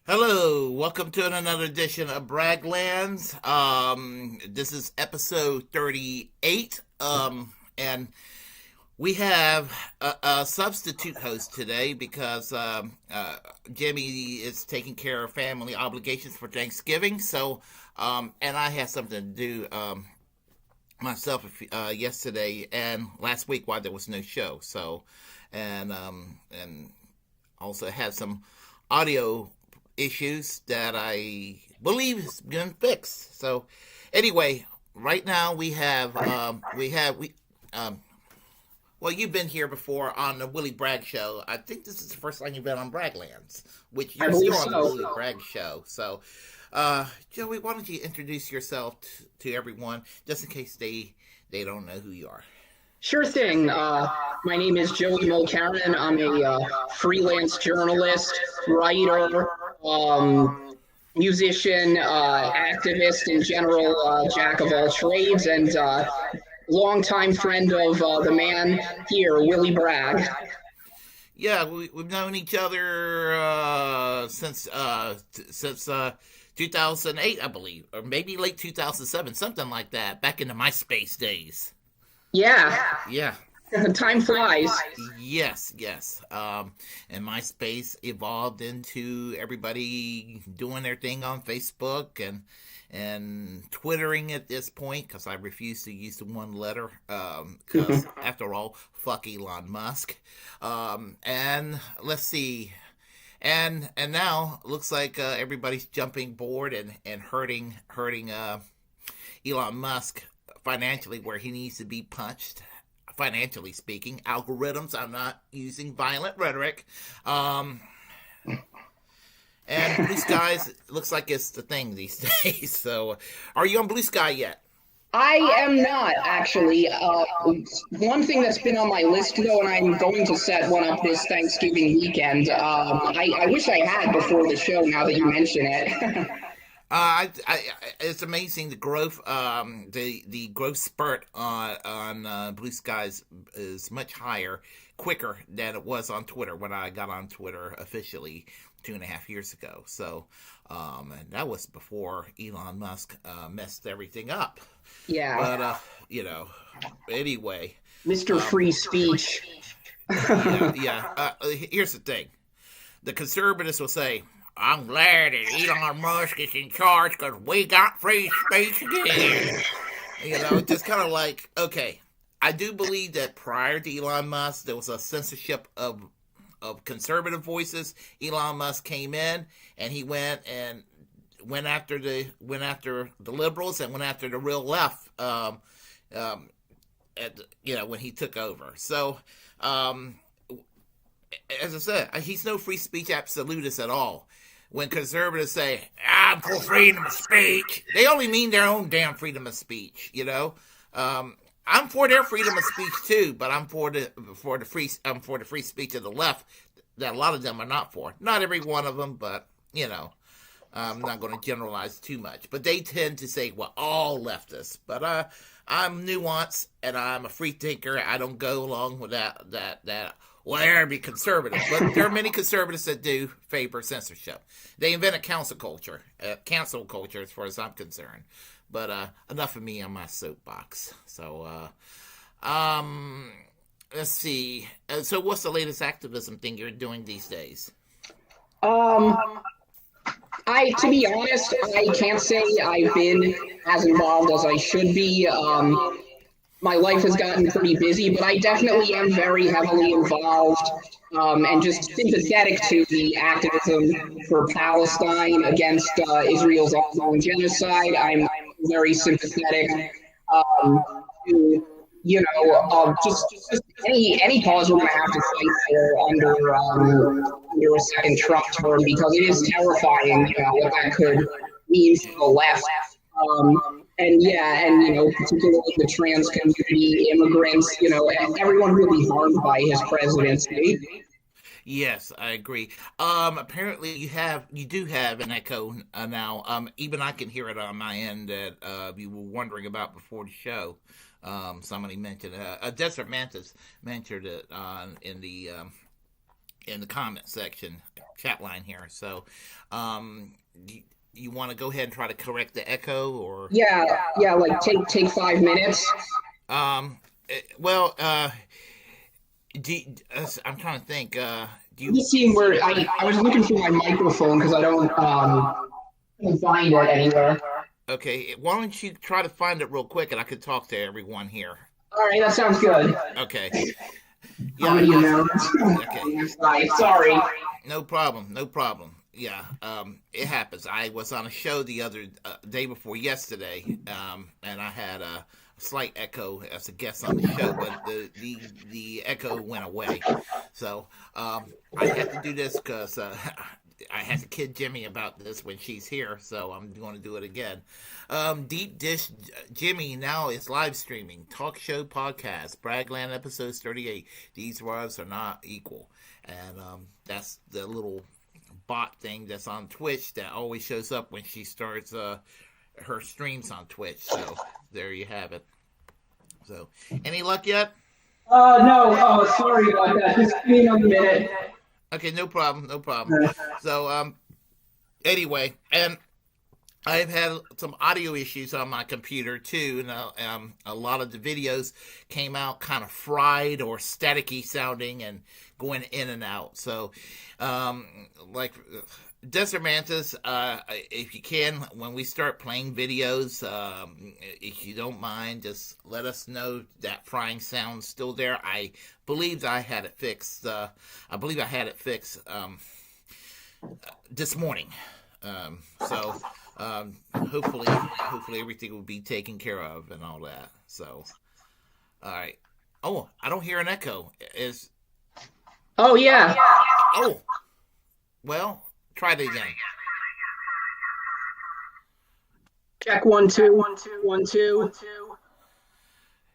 Hello, welcome to another edition of Bragglands. This is episode 38. And we have a substitute host today because Jimmy is taking care of family obligations for Thanksgiving. And I had something to do myself yesterday and last week while there was no show. And also had some audio issues that I believe has been fixed. So, anyway, right now we well, you've been here before on the Willy Bragg show. I think this is the first time you've been on Bragglands, which I you're believe still on the so. Willy Bragg show. So, Joey, why don't you introduce yourself to everyone, just in case they don't know who you are. Sure thing. My name is Joey Mulcairn. I'm a freelance journalist, writer, musician, activist in general, jack of all trades, and longtime friend of the man here, Willy Bragg. Yeah, we've known each other since 2008, I believe, or maybe late 2007, something like that, back in the MySpace days. Yeah, Yeah, time flies. yes. And MySpace evolved into everybody doing their thing on Facebook and twittering at this point because I refuse to use the one letter because after all, fuck Elon Musk. And let's see. And now looks like everybody's jumping board and hurting Elon Musk financially where he needs to be punched. Financially speaking, algorithms. I'm not using violent rhetoric. Um, and Blue Skies looks like it's the thing these days. So, are you on Blue Sky yet? I am not actually. One thing that's been on my list though, and I'm going to set one up this Thanksgiving weekend. I wish I had before the show. Now that you mention it. It's amazing the growth. The growth spurt on Blue Skies is much higher, quicker than it was on Twitter when I got on Twitter officially 2.5 years ago. So, and that was before Elon Musk messed everything up. Yeah, But anyway, Mr. Free Speech. yeah. Here's the thing: the conservatives will say, I'm glad that Elon Musk is in charge because we got free speech again. Just kind of like, okay, I do believe that prior to Elon Musk, there was a censorship of conservative voices. Elon Musk came in and he went after the liberals and went after the real left. When he took over. So, as I said, he's no free speech absolutist at all. When conservatives say, I'm for freedom of speech, they only mean their own damn freedom of speech. I'm for their freedom of speech too, but I'm for the free speech of the left that a lot of them are not for. Not every one of them, but I'm not going to generalize too much. But they tend to say, well, all leftists. But I'm nuanced and I'm a free thinker. I don't go along with that. Well, they're be conservative, but there are many conservatives that do favor censorship. They invented cancel culture, as far as I'm concerned. But enough of me on my soapbox. So, let's see. So, what's the latest activism thing you're doing these days? Um, to be honest, I can't say I've been as involved as I should be. My life has gotten pretty busy, but I definitely am very heavily involved and just sympathetic to the activism for Palestine against Israel's ongoing genocide. I'm very sympathetic um, to, just any cause we're going to have to fight for under a second Trump term because it is terrifying, what that could mean for the left. Particularly the trans community, immigrants, everyone will be harmed by his presidency. Yes, I agree. Apparently you do have an echo now. Even I can hear it on my end that you were wondering about before the show. Somebody mentioned Desert Mantis mentioned it in in the comment section, chat line here. So, you want to go ahead and try to correct the echo, or yeah, like take 5 minutes. Well, I'm trying to think. Do you Just seeing where I was looking for my microphone because I don't find it anywhere. Okay, why don't you try to find it real quick, and I could talk to everyone here. All right, that sounds good. Okay. How many now? Okay. Sorry. No problem. Yeah, it happens. I was on a show the other day before yesterday, and I had a slight echo as a guest on the show, but the echo went away. So I had to do this because I had to kid Jimmy about this when she's here, so I'm going to do it again. Deep Dish Jimmy now is live streaming talk show podcast Braggland episodes 38. These words are not equal, and that's the little bot thing that's on Twitch that always shows up when she starts her streams on Twitch. So there you have it. So any luck yet? No. Sorry about that. Just give me another minute. Okay, no problem. So anyway, and I've had some audio issues on my computer too, and a lot of the videos came out kind of fried or staticky sounding and going in and out. So, like Desert Mantis, if you can, when we start playing videos, if you don't mind, just let us know that frying sound's still there. I believe I had it fixed. This morning. So hopefully everything will be taken care of and all that. So, all right. Oh, I don't hear an echo. Oh yeah. Oh, well, try it again. Check 1 2 1 2 1 2.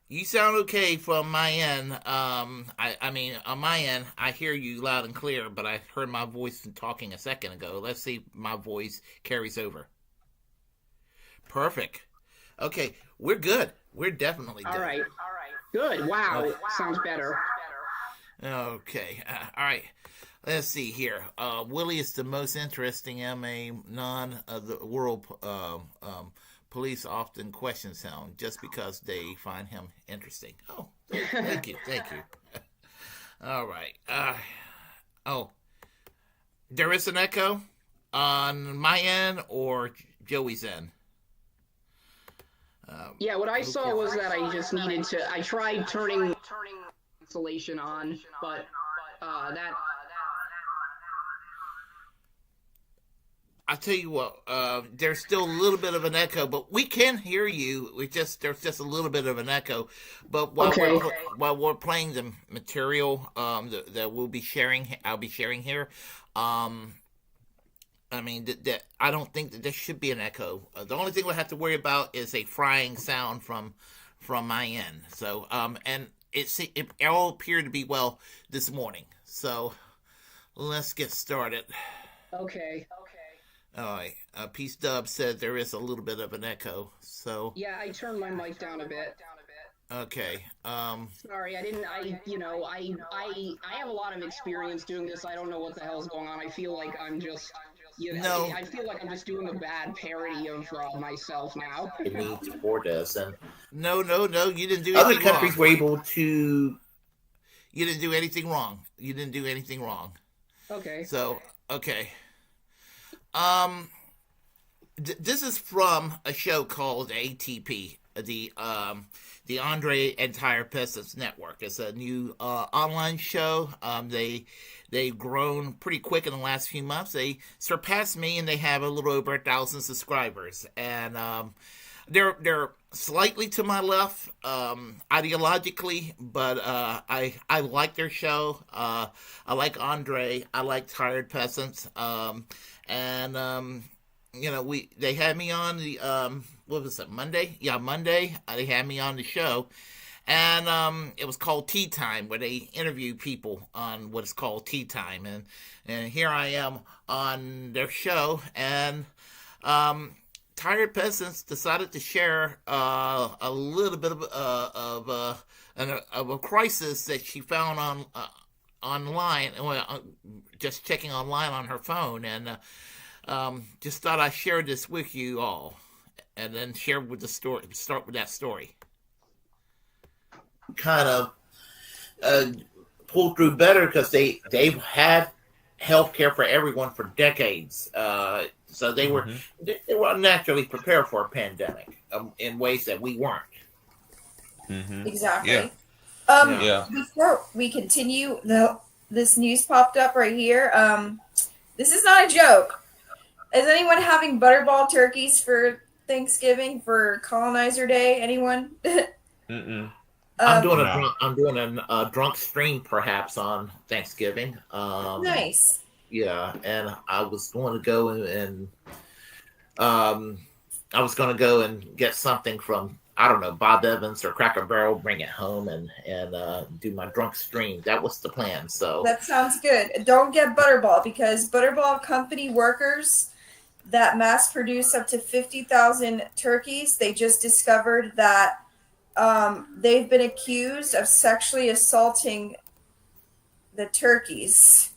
You sound okay from my end. I mean, on my end, I hear you loud and clear, but I heard my voice talking a second ago. Let's see if my voice carries over. Perfect. Okay, we're good. We're definitely good. All right. Good. Wow. Sounds better. Okay. All right. Let's see here. Willy is the most interesting MA non of the world. Police often question him just because they find him interesting. Oh, thank you. All right. There is an echo on my end or Joey's end. Yeah, what I saw was that I just needed to. I tried turning insulation on, but that. I tell you what, there's still a little bit of an echo, but we can hear you. There's just a little bit of an echo. But while we're playing the material that we'll be sharing, I'll be sharing here. I mean, that I don't think that there should be an echo. The only thing we'll have to worry about is a frying sound from my end. So, and it all appeared to be well this morning. So, let's get started. Okay. All right. Peace Dub said there is a little bit of an echo. So yeah, I turned my mic down a bit. Okay. Sorry, I didn't. I have a lot of experience doing this. I don't know what the hell's going on. I feel like I'm just. No. I feel like I'm just doing a bad parody of myself now. It needs for this, and no. You didn't do. Other countries were able to. You didn't do anything wrong. Okay. So okay. This is from a show called ATP, the Andre and Tire Pistons Network. It's a new online show. They've grown pretty quick in the last few months. They surpassed me, and they have a little over 1,000 subscribers. And they're slightly to my left ideologically, but I like their show. I like Andre. I like Tired Peasants. And they had me on the what was it, Monday? Yeah, Monday. They had me on the show, and it was called Tea Time, where they interview people on what is called Tea Time, and here I am on their show, and Tired Peasants decided to share a little bit of a crisis that she found online, well, just checking online on her phone, and just thought I'd share this with you all, and then share with the story. Start with that story. Kind of pulled through better because they've had health care for everyone for decades. So they were naturally prepared for a pandemic in ways that we weren't. Exactly. Yeah. Before we continue, this news popped up right here. This is not a joke. Is anyone having butterball turkeys for Thanksgiving for Colonizer Day? Anyone? I'm doing a drunk stream perhaps on Thanksgiving. Nice. Yeah, and I was going to go and I was going to go and get something from, I don't know, Bob Evans or Cracker Barrel, bring it home and do my drunk stream. That was the plan. So that sounds good. Don't get Butterball, because Butterball company workers that mass produce up to 50,000 turkeys, they just discovered that they've been accused of sexually assaulting the turkeys.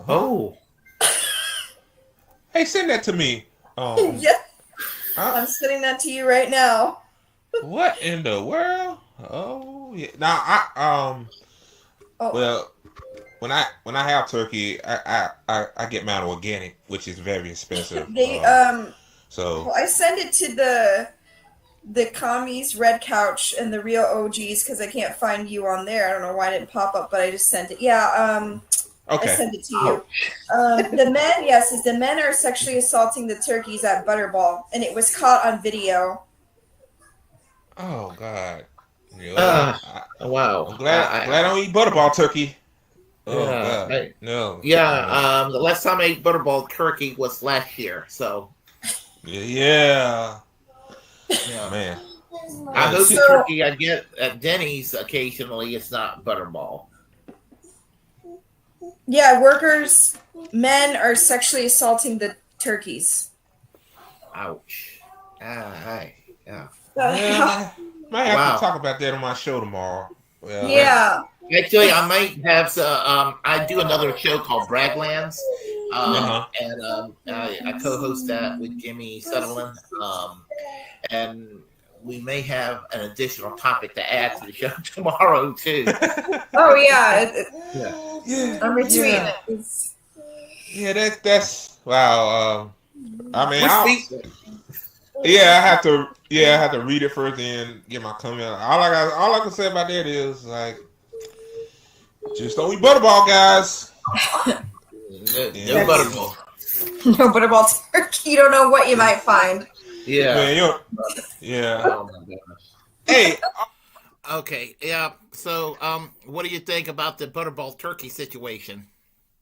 Oh. Hey, send that to me. Yeah. I'm sending that to you right now. What in the world? Oh yeah. Now well, when I have turkey, I get mine organic, which is very expensive. So I send it to the commies, Red Couch, and the real OGs because I can't find you on there. I don't know why it didn't pop up, but I just sent it. Yeah. okay. I sent it to you. The men are sexually assaulting the turkeys at Butterball, and it was caught on video. Oh God. Yeah, Wow. I'm glad I don't eat butterball turkey. Oh Yeah, God. No. Yeah. The last time I ate butterball turkey was last year. So Yeah. yeah, Man. I know the turkey I get at Denny's occasionally. It's not butterball. Yeah, men are sexually assaulting the turkeys. Ouch. Yeah. Might have to talk about that on my show tomorrow. Well, yeah. Actually, I might have I do another show called Bragglands, and I co-host that with Jimi Sunderland, and we may have an additional topic to add to the show tomorrow too. Oh yeah. Yeah. I'm retweeting it. Yeah, that's wow. I mean, I have to read it first and get my comment. All I can say about that is like, just don't eat butterball, guys. No butterball. No Butterball turkey. You don't know what you might find. Yeah. Man, yeah. Oh my gosh. Hey. Okay, yeah. So, what do you think about the butterball turkey situation?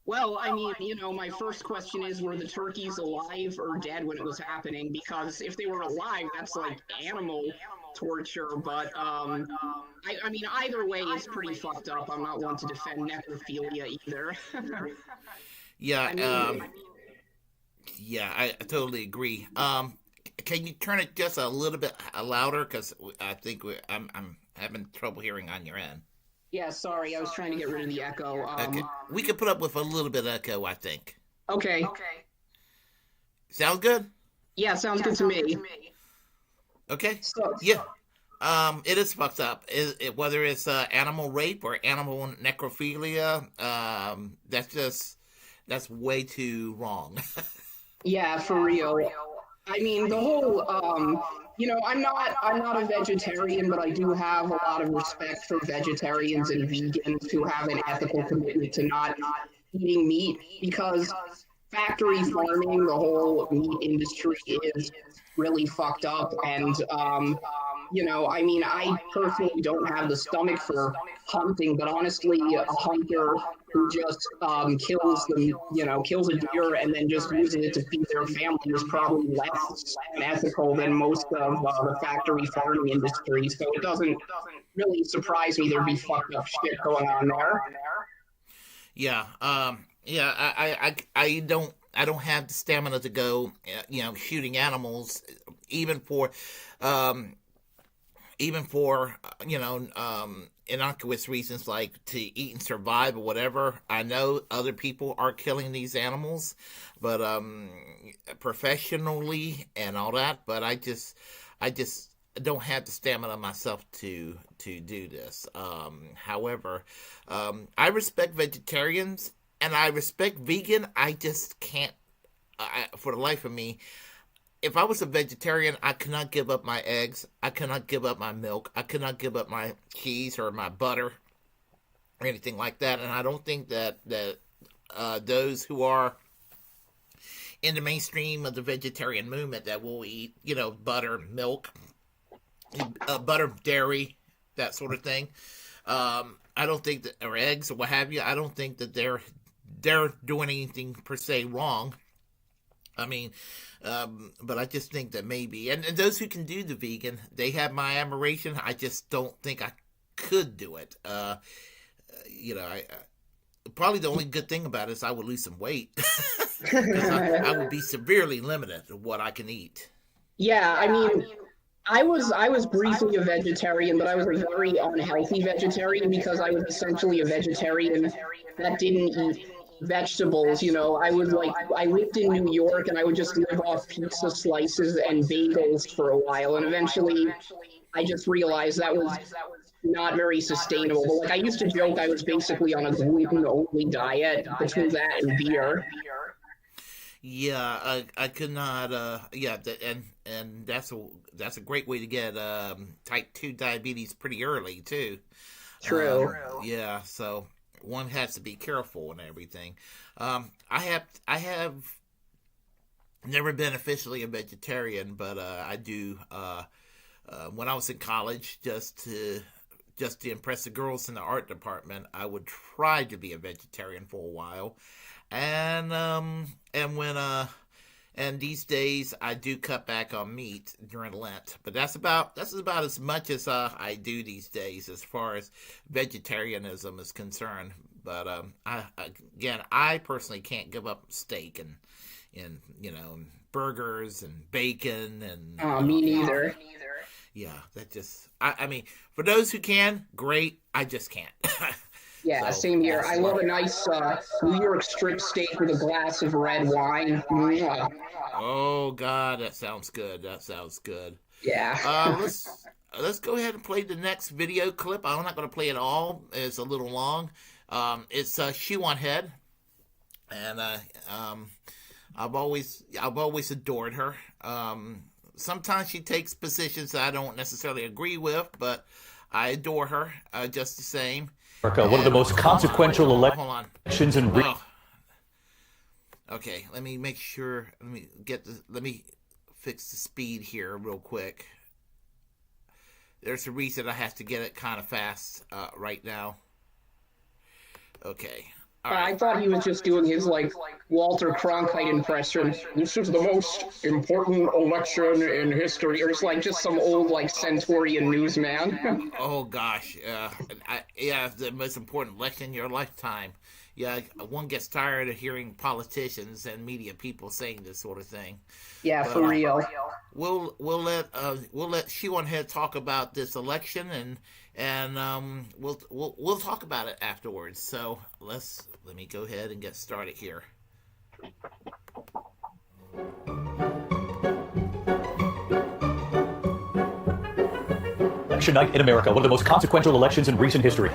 Well, I mean, my first question is, were the turkeys alive or dead when it was happening? Because if they were alive, that's like animal torture. But I mean, either way is pretty fucked up. I'm not one to defend necrophilia either. Yeah, I totally agree. Can you turn it just a little bit louder? Because I think I'm having trouble hearing on your end. Yeah, sorry, I was trying to get rid of the echo. Okay. We could put up with a little bit of echo, I think. Okay. Sound good? Yeah, sounds good to me. Okay. So, yeah. It is fucked up. Whether it's animal rape or animal necrophilia, that's way too wrong. Yeah, for real. I mean, the whole, I'm not a vegetarian, but I do have a lot of respect for vegetarians and vegans who have an ethical commitment to not eating meat, because factory farming, the whole meat industry is really fucked up. And, I mean, I personally don't have the stomach for hunting, but honestly, a hunter who just kills a deer and then just uses it to feed their family is probably less unethical than most of the factory farming industry. So it doesn't really surprise me there'd be fucked up shit going on there. Yeah. I don't have the stamina to go, shooting animals, even for even for innocuous reasons like to eat and survive or whatever. I know other people are killing these animals, but professionally and all that. But I just don't have the stamina myself to do this. However, I respect vegetarians and I respect vegan. I just can't, for the life of me. If I was a vegetarian, I could not give up my eggs. I could not give up my milk. I could not give up my cheese or my butter or anything like that. And I don't think that those who are in the mainstream of the vegetarian movement that will eat, butter, milk, butter, dairy, that sort of thing. I don't think that, or eggs or what have you. I don't think that they're doing anything per se wrong. I mean, but I just think that maybe, and those who can do the vegan, they have my admiration. I just don't think I could do it. Probably the only good thing about it is I would lose some weight. Because I would be severely limited to what I can eat. Yeah, I mean, I was briefly a vegetarian, but I was a very unhealthy vegetarian because I was essentially a vegetarian that didn't eat vegetables. I lived in New York and I would just live off pizza slices and bagels for a while, and eventually I just realized that was not very sustainable. But like, I used to joke I was basically on a gluten-only diet between that and beer. Yeah, I could not. And that's a great way to get type 2 diabetes pretty early too. True. Yeah, so one has to be careful and everything. I have never been officially a vegetarian, but I do. When I was in college, just to impress the girls in the art department, I would try to be a vegetarian for a while. And these days I do cut back on meat during Lent, but that's about as much as I do these days as far as vegetarianism is concerned. But I personally can't give up steak and burgers and bacon and me neither. Yeah, that just I mean, for those who can, great. I just can't. Yeah, so, same here. I love a nice New York strip steak with a glass of red wine. Yeah. Oh God, that sounds good. Yeah. Let's go ahead and play the next video clip. I'm not going to play it all. It's a little long. It's Shoe on Head, and I've always adored her. Sometimes she takes positions that I don't necessarily agree with, but I adore her just the same. America, one of the most consequential elections in. Okay, let me make sure. Let me fix the speed here real quick. There's a reason I have to get it kind of fast right now. Okay. I thought he was just doing his Walter Cronkite impression. This is the most important election in history, or just some old Centaurian newsman. Oh gosh, the most important election in your lifetime. Yeah, one gets tired of hearing politicians and media people saying this sort of thing. Yeah, but, for real. We'll let Shoe on Head talk about this election and we'll talk about it afterwards. So let me go ahead and get started here. Election night in America, one of the most consequential elections in recent history.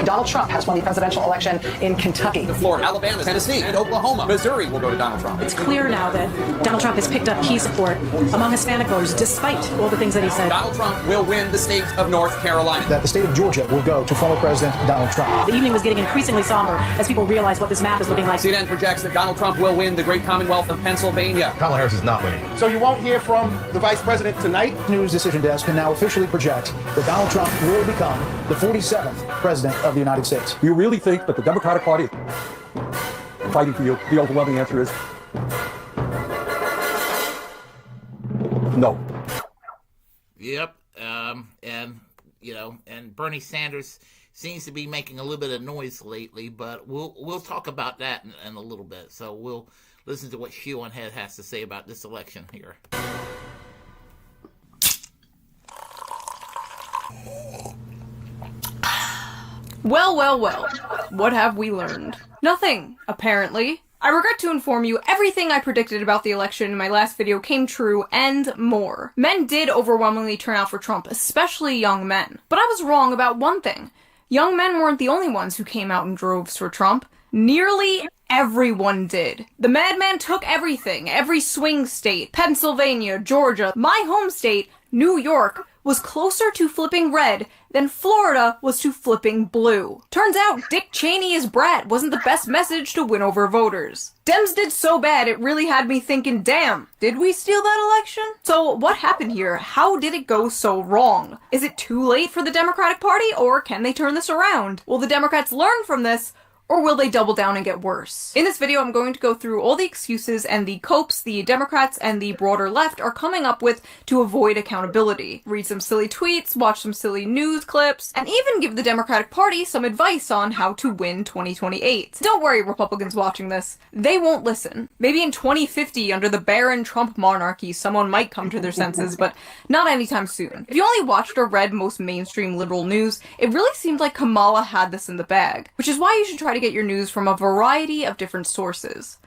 Donald Trump has won the presidential election in Kentucky, Florida, Alabama, Tennessee, and Oklahoma. Missouri will go to Donald Trump. It's clear now that Donald Trump has picked up key support among Hispanic voters, despite all the things that he said. Donald Trump will win the state of North Carolina. That the state of Georgia will go to former President Donald Trump. The evening was getting increasingly somber as people realize what this map is looking like. CNN projects that Donald Trump will win the great Commonwealth of Pennsylvania. Kamala Harris is not winning. So you won't hear from the vice president tonight? News Decision Desk can now officially project that Donald Trump will become the 47th president of the United States. Do you really think that the Democratic Party is fighting for you? The overwhelming answer is no. Yep. And Bernie Sanders seems to be making a little bit of noise lately, but we'll talk about that in a little bit. So we'll listen to what Shoe on Head has to say about this election here. Well, well, well. What have we learned? Nothing, apparently. I regret to inform you, everything I predicted about the election in my last video came true, and more. Men did overwhelmingly turn out for Trump, especially young men. But I was wrong about one thing. Young men weren't the only ones who came out in droves for Trump. Nearly everyone did. The madman took everything, every swing state, Pennsylvania, Georgia, my home state, New York, was closer to flipping red than Florida was to flipping blue. Turns out Dick Cheney as brat wasn't the best message to win over voters. Dems did so bad it really had me thinking, damn, did we steal that election? So what happened here? How did it go so wrong? Is it too late for the Democratic Party, or can they turn this around? Will the Democrats learn from this, or will they double down and get worse? In this video, I'm going to go through all the excuses and the copes the Democrats and the broader left are coming up with to avoid accountability. Read some silly tweets, watch some silly news clips, and even give the Democratic Party some advice on how to win 2028. Don't worry, Republicans watching this. They won't listen. Maybe in 2050, under the barren Trump monarchy, someone might come to their senses, but not anytime soon. If you only watched or read most mainstream liberal news, it really seemed like Kamala had this in the bag, which is why you should try to get your news from a variety of different sources.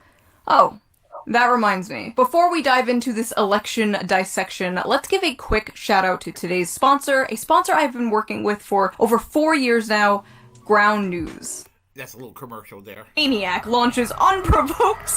Oh, that reminds me. Before we dive into this election dissection, let's give a quick shout out to today's sponsor, a sponsor I've been working with for over 4 years now, Ground News. That's a little commercial there. Maniac launches unprovoked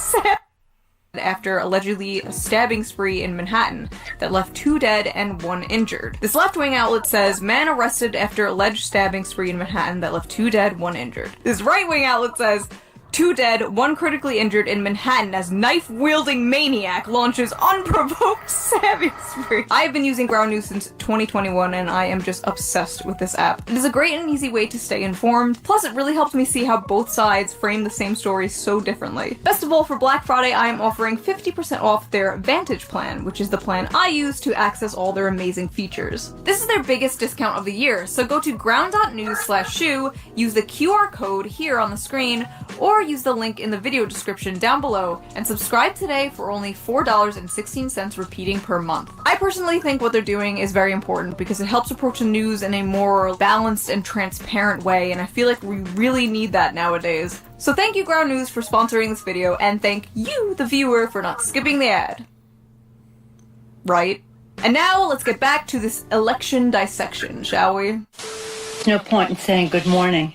after allegedly a stabbing spree in Manhattan that left 2 dead and 1 injured. This left-wing outlet says, man arrested after alleged stabbing spree in Manhattan that left 2 dead, 1 injured. This right-wing outlet says, 2 dead, 1 critically injured in Manhattan as knife-wielding maniac launches unprovoked stabbing spree. I have been using Ground News since 2021 and I am just obsessed with this app. It is a great and easy way to stay informed, plus it really helps me see how both sides frame the same story so differently. Best of all, for Black Friday I am offering 50% off their Vantage plan, which is the plan I use to access all their amazing features. This is their biggest discount of the year, so go to ground.news/shoe, use the QR code here on the screen, or use the link in the video description down below and subscribe today for only $4.16 repeating per month. I personally think what they're doing is very important because it helps approach the news in a more balanced and transparent way, and I feel like we really need that nowadays. So thank you, Ground News, for sponsoring this video, and thank you, the viewer, for not skipping the ad. Right? And now let's get back to this election dissection, shall we? There's no point in saying good morning,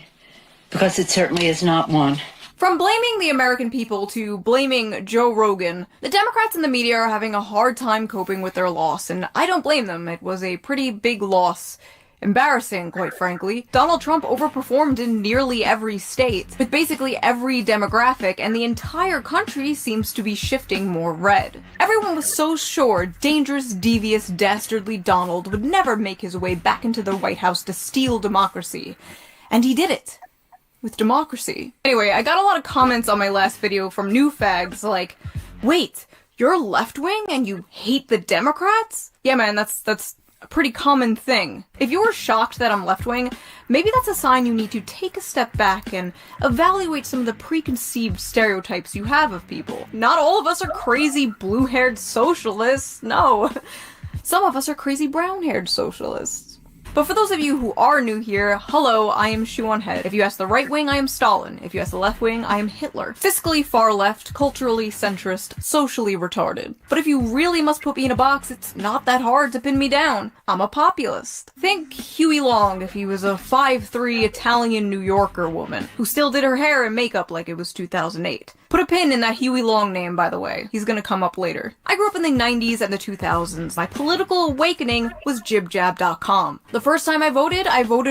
because it certainly is not one. From blaming the American people to blaming Joe Rogan, the Democrats and the media are having a hard time coping with their loss, and I don't blame them. It was a pretty big loss. Embarrassing, quite frankly. Donald Trump overperformed in nearly every state, with basically every demographic, and the entire country seems to be shifting more red. Everyone was so sure dangerous, devious, dastardly Donald would never make his way back into the White House to steal democracy. And he did it. With democracy. Anyway, I got a lot of comments on my last video from new fags like, wait, you're left-wing and you hate the Democrats? Yeah man, that's a pretty common thing. If you were shocked that I'm left-wing, maybe that's a sign you need to take a step back and evaluate some of the preconceived stereotypes you have of people. Not all of us are crazy blue-haired socialists, no. Some of us are crazy brown-haired socialists. But for those of you who are new here, hello, I am Shoe on Head. If you ask the right wing, I am Stalin. If you ask the left wing, I am Hitler. Fiscally far left, culturally centrist, socially retarded. But if you really must put me in a box, it's not that hard to pin me down. I'm a populist. Think Huey Long if he was a 5'3" Italian New Yorker woman, who still did her hair and makeup like it was 2008. Put a pin in that Huey Long name, by the way. He's gonna come up later. I grew up in the 90s and the 2000s. My political awakening was jibjab.com. The first time I voted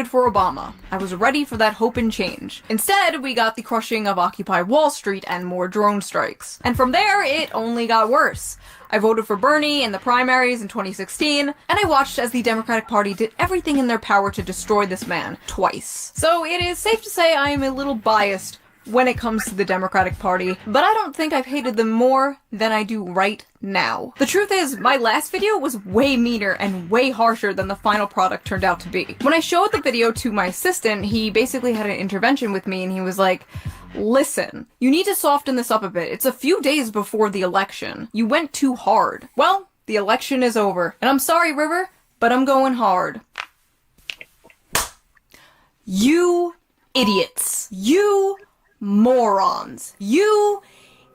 for Obama. I was ready for that hope and change. Instead, we got the crushing of Occupy Wall Street and more drone strikes. And from there, it only got worse. I voted for Bernie in the primaries in 2016, and I watched as the Democratic Party did everything in their power to destroy this man, twice. So it is safe to say I am a little biased when it comes to the Democratic Party, but I don't think I've hated them more than I do right now. The truth is, my last video was way meaner and way harsher than the final product turned out to be. When I showed the video to my assistant, he basically had an intervention with me and he was like, listen, you need to soften this up a bit. It's a few days before the election. You went too hard. Well, the election is over. And I'm sorry, River, but I'm going hard. You idiots. You morons. You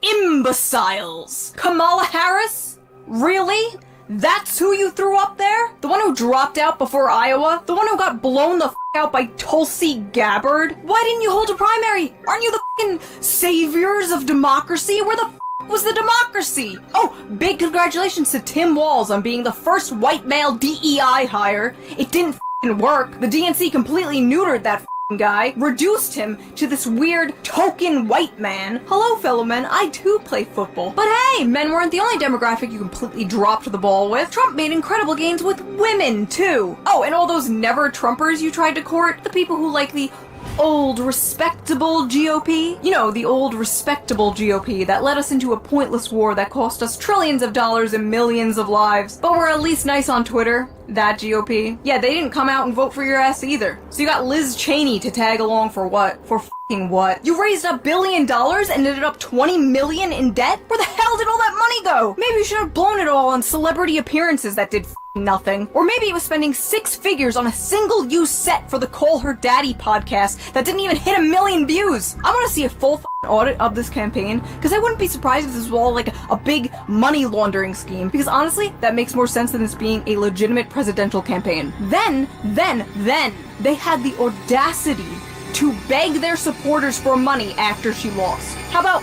imbeciles. Kamala Harris? Really? That's who you threw up there? The one who dropped out before Iowa? The one who got blown the f*** out by Tulsi Gabbard? Why didn't you hold a primary? Aren't you the f***ing saviors of democracy? Where the f*** was the democracy? Oh, big congratulations to Tim Walz on being the first white male DEI hire. It didn't f***ing work. The DNC completely neutered that guy, reduced him to this weird token white man. Hello, fellow men, I too play football. But hey, men weren't the only demographic you completely dropped the ball with. Trump made incredible gains with women, too. Oh, and all those never-Trumpers you tried to court, the people who like the old, respectable GOP. You know, the old, respectable GOP that led us into a pointless war that cost us trillions of dollars and millions of lives. But we're at least nice on Twitter. That GOP. Yeah, they didn't come out and vote for your ass either. So you got Liz Cheney to tag along for what? For f***ing what? You raised $1 billion and ended up $20 million in debt? Where the hell did all that money go? Maybe you should have blown it all on celebrity appearances that did nothing. Or maybe it was spending 6 figures on a single-use set for the Call Her Daddy podcast that didn't even hit 1 million views. I want to see a full audit of this campaign, because I wouldn't be surprised if this was all like a big money laundering scheme, because honestly, that makes more sense than this being a legitimate presidential campaign. Then, they had the audacity to beg their supporters for money after she lost. How about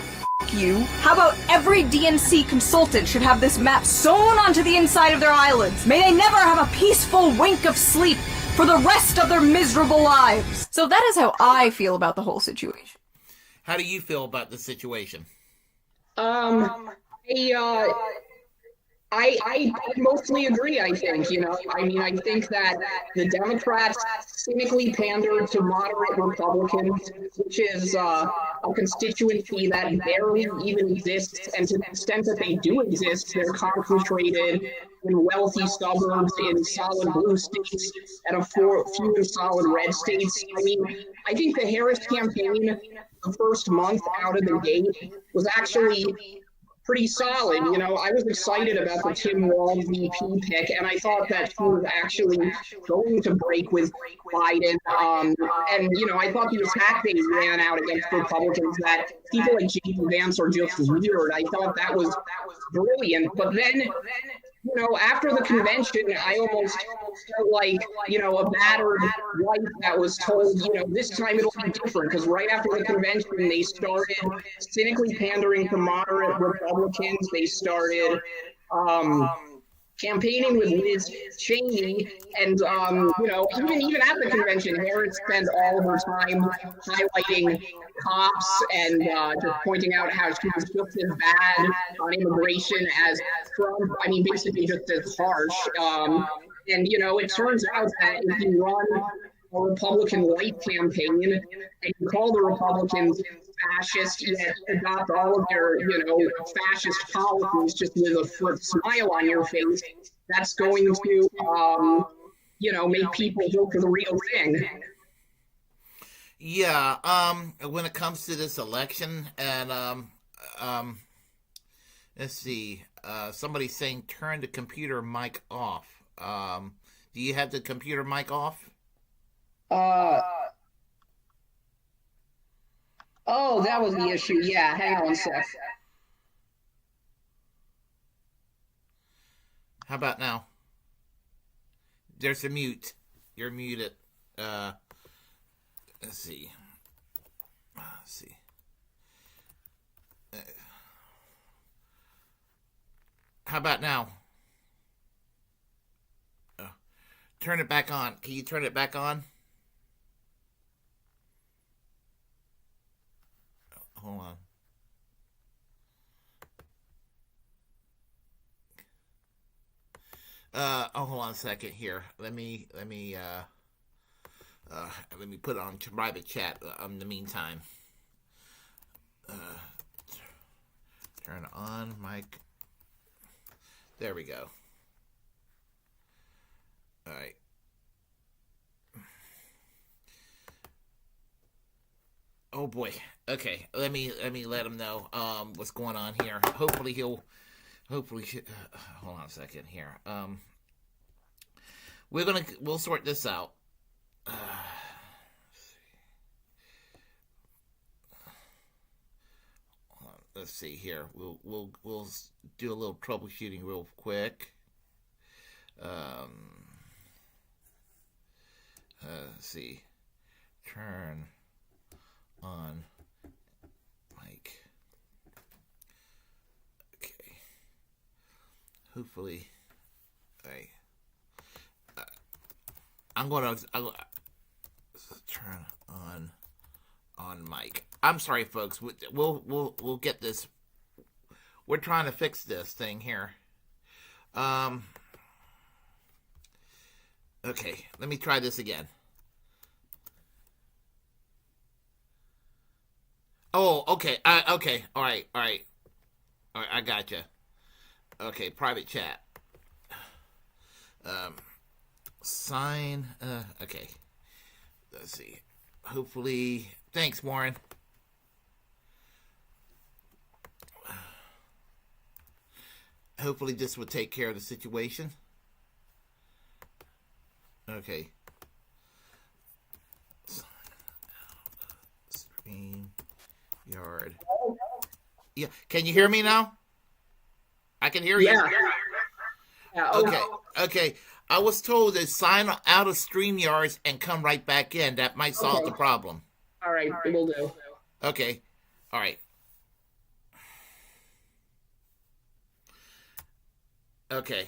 you? How about every DNC consultant should have this map sewn onto the inside of their eyelids? May they never have a peaceful wink of sleep for the rest of their miserable lives. So that is how I feel about the whole situation. How do you feel about the situation? I mostly agree, I think, you know. I mean, I think that the Democrats cynically pandered to moderate Republicans, which is a constituency that barely even exists, and to the extent that they do exist, they're concentrated in wealthy suburbs in solid blue states and a few in solid red states. I mean, I think the Harris campaign, the first month out of the gate, was actually pretty solid. You know, I was excited about the Tim Walz VP pick, and I thought that he was actually going to break with Biden. And, you know, I thought the attack they ran out against Republicans, that people like Jimi Vance are just weird. I thought that was brilliant. But then, you know, after the convention, I almost felt like, you know, a battered wife that was told, you know, this time it'll be different. Because right after the convention, they started cynically pandering to moderate Republicans. They started campaigning with Liz Cheney, and you know, even at the convention, Harris spent all of her time highlighting cops and just pointing out how she was just as bad on immigration as Trump. I mean, basically just as harsh. And you know, it turns out that if you run a Republican white campaign and you call the Republicans fascist, yet adopt all of their, you know, fascist policies just with a smile on your face, that's going to, you know, make people vote for the real thing. Yeah, when it comes to this election, and let's see, somebody's saying turn the computer mic off. Do you have the computer mic off? Oh, that was the issue. Yeah, hang on a sec. How about now? There's a mute. You're muted. Let's see. How about now? Turn it back on. Can you turn it back on? Hold on. Hold on a second here. Let me put it on private chat in the meantime. Turn on mic. There we go. All right. Oh boy. Okay. Let me let him know what's going on here. Hopefully hold on a second here. We'll sort this out. let's see here. We'll do a little troubleshooting real quick. Let's see. Turn on mic. Okay. Hopefully, I'm gonna turn on mic. I'm sorry, folks. We'll get this. We're trying to fix this thing here. Okay, let me try this again. Oh, okay. Okay. All right. I gotcha. Okay, private chat. Sign. Okay. Let's see. Hopefully. Thanks, Warren. Hopefully this will take care of the situation. Okay. Stream yard. Yeah. Can you hear me now? I can hear you. Yeah. Okay. I was told to sign out of StreamYards and come right back in. That might solve the problem. All right, we'll do. Okay. All right. Okay.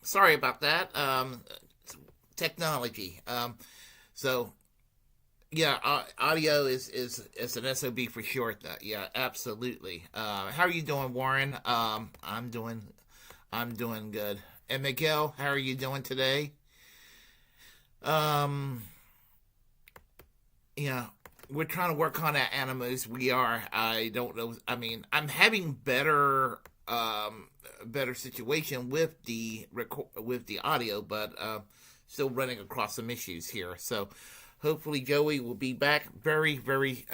Sorry about that. Technology. So yeah, audio is an SOB for short. Yeah, absolutely. How are you doing, Warren? I'm doing good. And Miguel, how are you doing today? Yeah, we're trying to work on that animals. We are. I don't know. I mean, I'm having better situation with the audio, but still running across some issues here. So hopefully Joey will be back very, very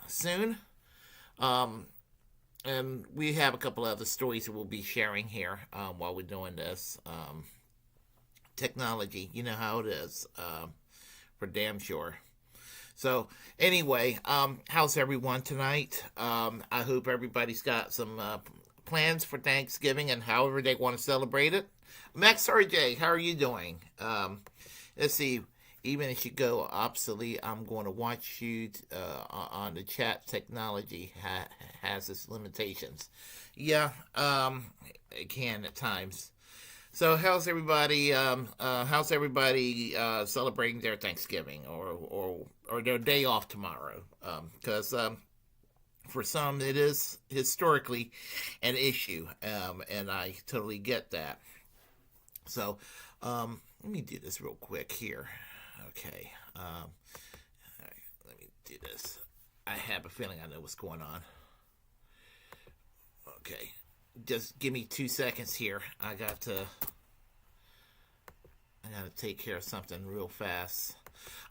soon. And we have a couple other stories that we'll be sharing here while we're doing this. Technology, you know how it is, for damn sure. So anyway, how's everyone tonight? I hope everybody's got some plans for Thanksgiving and however they want to celebrate it. Max RJ, how are you doing? Let's see. Even if you go obsolete, I'm going to watch you on the chat. Technology has its limitations. Yeah, it can at times. So how's everybody? Celebrating their Thanksgiving or their day off tomorrow? Because for some it is historically an issue, and I totally get that. So let me do this real quick here. Okay, all right, let me do this. I have a feeling I know what's going on. Okay, just give me 2 seconds here. I got to take care of something real fast.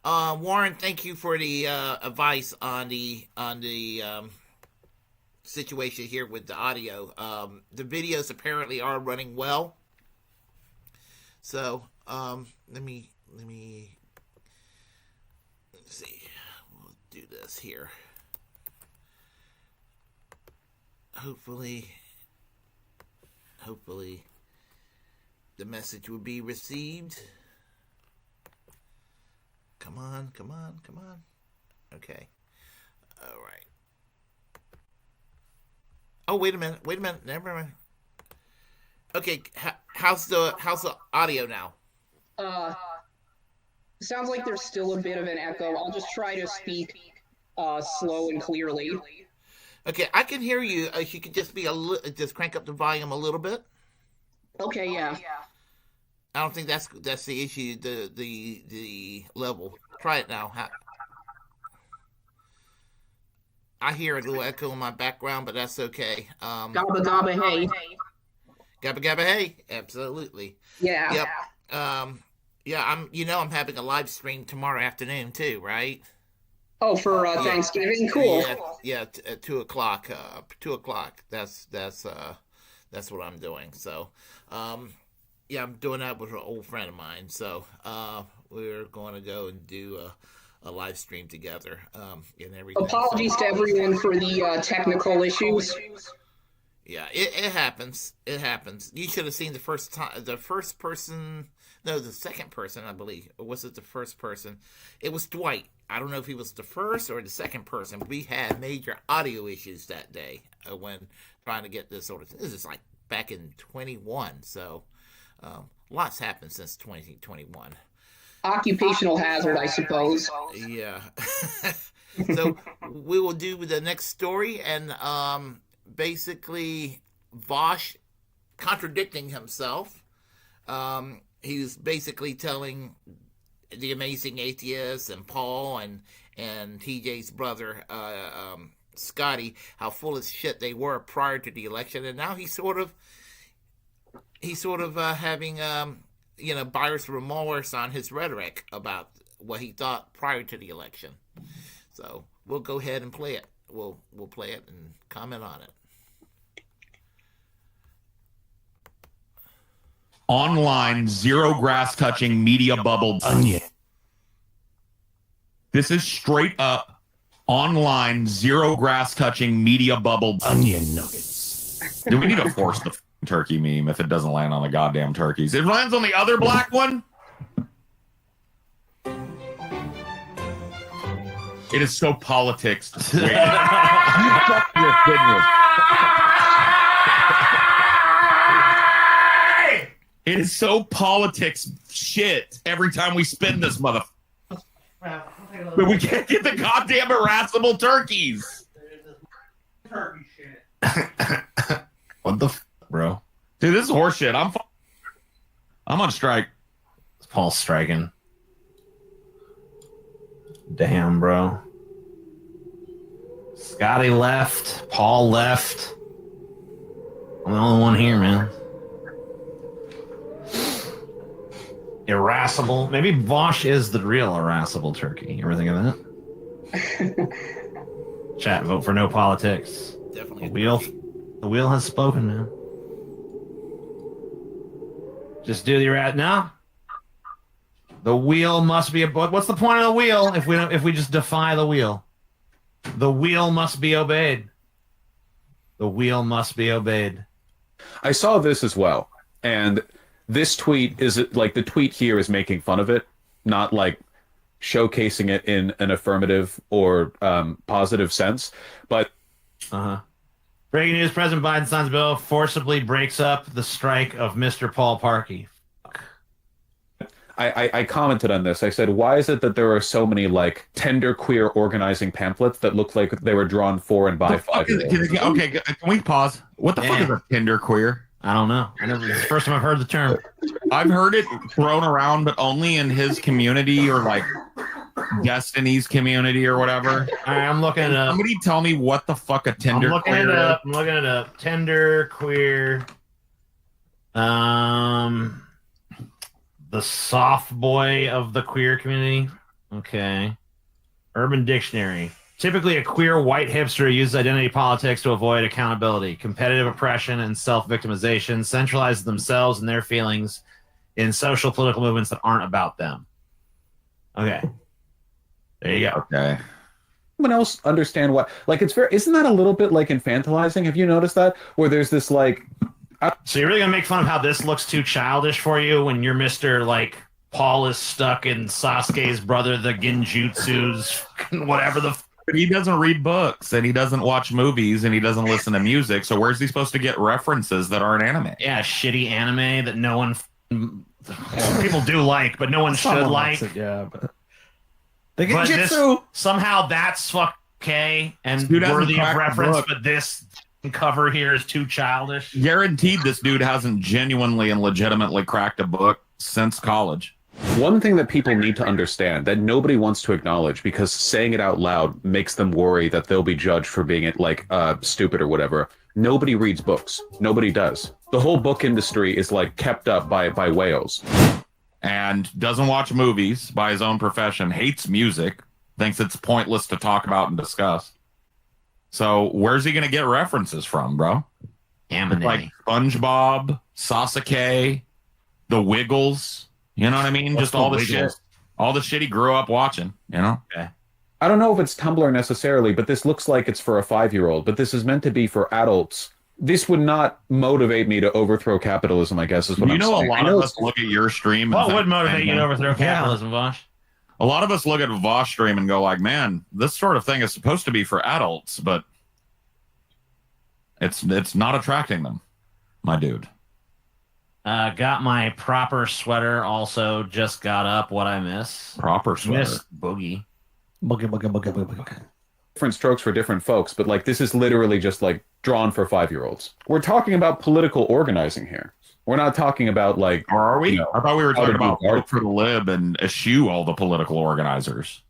Warren, thank you for the advice on the situation here with the audio. The videos apparently are running well. So let me see. We'll do this here. Hopefully the message will be received. Come on. Okay. All right. Oh, wait a minute. Never mind. Okay, how's the audio now? Sounds like there's still a bit of an echo. I'll just try to speak slow and clearly. Okay, I can hear you. You could just just crank up the volume a little bit. Okay, yeah. I don't think that's the issue. The level. Try it now. I hear a little echo in my background, but that's okay. Gabba gabba hey. Gabba gabba hey. Absolutely. Yeah. Yep. Yeah. I'm having a live stream tomorrow afternoon too, right? Oh, for Thanksgiving, cool. Yeah, at 2:00. 2:00. That's what I'm doing. So, yeah, I'm doing that with an old friend of mine. So, we're going to go and do live stream together and everything. Apologies to everyone for the technical issues. Yeah, it happens. It happens. You should have seen the second person, I believe. Or was it the first person? It was Dwight. I don't know if he was the first or the second person. We had major audio issues that day when trying to get this sort of thing. This is like back in 21. So lots happened since 2021. Occupational hazard, I suppose. Yeah. So we will do the next story, and basically Vosh contradicting himself. He's basically telling the Amazing Atheist and Paul and TJ's brother Scotty how full of shit they were prior to the election, and now he's sort of having buyer's remorse on his rhetoric about what he thought prior to the election. So we'll go ahead and play it. We'll play it and comment on it. Online, zero grass touching media bubble onion. This is straight up online, zero grass touching media bubble onion nuggets. Do we need to force the turkey meme if it doesn't land on the goddamn turkeys? It lands on the other black one. It is so politics. Wait. It is so politics shit every time we spin this mother. But we can't get the goddamn irascible turkeys. Turkey shit. What the bro? Dude, this is horse shit. I'm on strike. Paul's striking. Damn, bro. Scotty left. Paul left. I'm the only one here, man. Irascible. Maybe Vosh is the real irascible turkey. You ever think of that? Chat, vote for no politics. Definitely. The wheel has spoken, man. Just do the rat now. The wheel must be what's the point of the wheel if we just defy the wheel? The wheel must be obeyed. The wheel must be obeyed. I saw this as well, and this tweet is like the tweet here is making fun of it, not like showcasing it in an affirmative or positive sense. But breaking news: President Biden signs bill forcibly breaks up the strike of Mr. Paul Parkey. I commented on this. I said, why is it that there are so many like tender queer organizing pamphlets that look like they were drawn for and by 5-year-olds? Okay, can we pause? What the fuck is a tender queer? I don't know. It's the first time I've heard the term. I've heard it thrown around, but only in his community or like Destiny's community or whatever. All right, I'm looking it up. Somebody tell me what the fuck a tender queer is. I'm looking it up. Tender queer. The soft boy of the queer community. Okay. Urban Dictionary. Typically a queer white hipster who uses identity politics to avoid accountability, competitive oppression, and self-victimization, centralizes themselves and their feelings in social political movements that aren't about them. Okay. There you go. Okay. Someone else understand what, like, it's very, isn't that a little bit like infantilizing? Have you noticed that? Where there's this like, so you're really gonna make fun of how this looks too childish for you when you're Mr. like Paul is stuck in Sasuke's brother, the Genjutsu's, whatever the. But he doesn't read books and he doesn't watch movies and he doesn't listen to music. So where's he supposed to get references that aren't anime? Yeah, shitty anime that no one, people do like, but no one should like. Yeah, but the Genjutsu. Somehow that's okay and worthy of reference, but this cover here is too childish. Guaranteed this dude hasn't genuinely and legitimately cracked a book since college. One thing that people need to understand that nobody wants to acknowledge because saying it out loud makes them worry that they'll be judged for being like stupid or whatever. Nobody reads books. Nobody does. The whole book industry is like kept up by whales. And doesn't watch movies by his own profession, hates music, thinks it's pointless to talk about and discuss. So where's he going to get references from, bro? Anime. Like SpongeBob, Sasuke, The Wiggles. You know what I mean? What's just all the Wiggles? shit. All the shit he grew up watching, you know? Okay. I don't know if it's Tumblr necessarily, but this looks like it's for a 5-year-old, but this is meant to be for adults. This would not motivate me to overthrow capitalism, I guess, is what I'm saying. A lot of us look at your stream. What would motivate you to overthrow capitalism, Vosh? A lot of us look at Vosh stream and go like, man, this sort of thing is supposed to be for adults, but it's not attracting them, my dude. Got my proper sweater. Also, just got up. What I miss? Proper sweater. Missed boogie. Boogie. Different strokes for different folks, but like this is literally just like drawn for 5-year-olds. We're talking about political organizing here. We're not talking about like. Or are we? You know, I thought we were talking about art vote for the lib and eschew all the political organizers.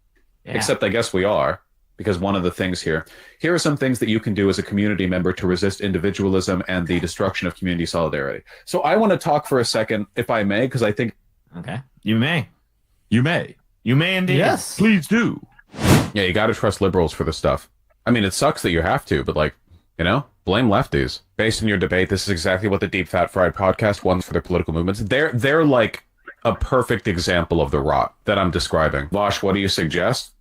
Yeah. Except I guess we are, because one of the things here are some things that you can do as a community member to resist individualism and the destruction of community solidarity. So I want to talk for a second, if I may, because I think. Okay. You may. You may. You may indeed. Yes. Please do. Yeah, you got to trust liberals for this stuff. I mean, it sucks that you have to, but like, you know, blame lefties. Based on your debate, this is exactly what the Deep Fat Fried podcast wants for their political movements. They're like a perfect example of the rot that I'm describing. Vosh, what do you suggest?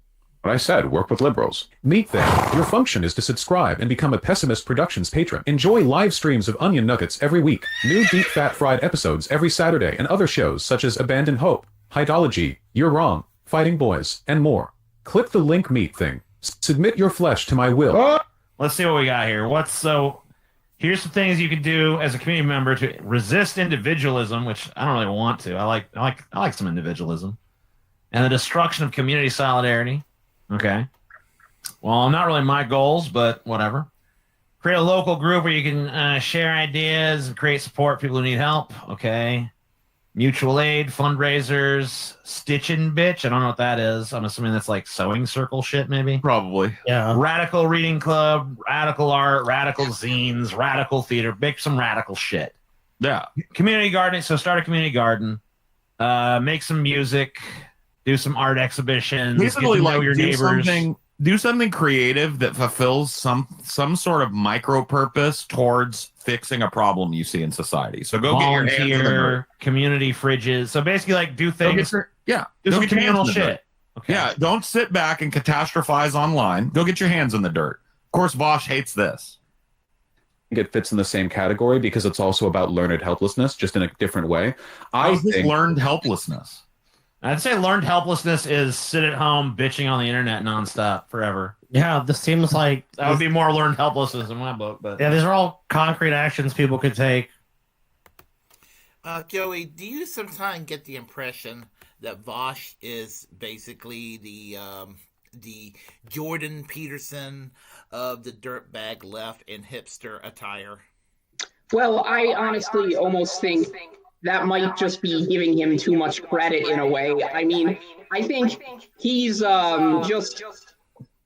What I said, work with liberals. Meet them. Your function is to subscribe and become a Pessimist Productions patron. Enjoy live streams of Onion Nuggets every week, new Deep Fat Fried episodes every Saturday, and other shows such as Abandon Hope, Hydology, You're Wrong, Fighting Boys, and more. Click the link Meet thing. Submit your flesh to my will. Let's see what we got here. Here's some things you can do as a community member to resist individualism, which I don't really want to. I like some individualism. And the destruction of community solidarity. Okay. Well, not really my goals, but whatever. Create a local group where you can share ideas and create support for people who need help. Okay. Mutual aid, fundraisers, stitching bitch. I don't know what that is. I'm assuming that's like sewing circle shit, maybe. Probably. Yeah. Radical reading club, radical art, radical zines, radical theater. Make some radical shit. Yeah. Community gardening. So start a community garden. Make some music. Do some art exhibitions. Basically, get to know your neighbors. Do something creative that fulfills some sort of micro purpose towards fixing a problem you see in society. So go get your hands in the dirt. Community fridges. So basically, like do things. Do some get your hands communal in the shit. dirt. Okay. Yeah, don't sit back and catastrophize online. Go get your hands in the dirt. Of course, Vosh hates this. It fits in the same category because it's also about learned helplessness, just in a different way. I think learned helplessness. I'd say learned helplessness is sit at home bitching on the internet nonstop forever. Yeah, this seems like that would be more learned helplessness in my book. But yeah, these are all concrete actions people could take. Joey, do you sometimes get the impression that Vosh is basically the Jordan Peterson of the dirtbag left in hipster attire? Well, I honestly almost think that might just be giving him too much credit in a way. I mean, I think he's just,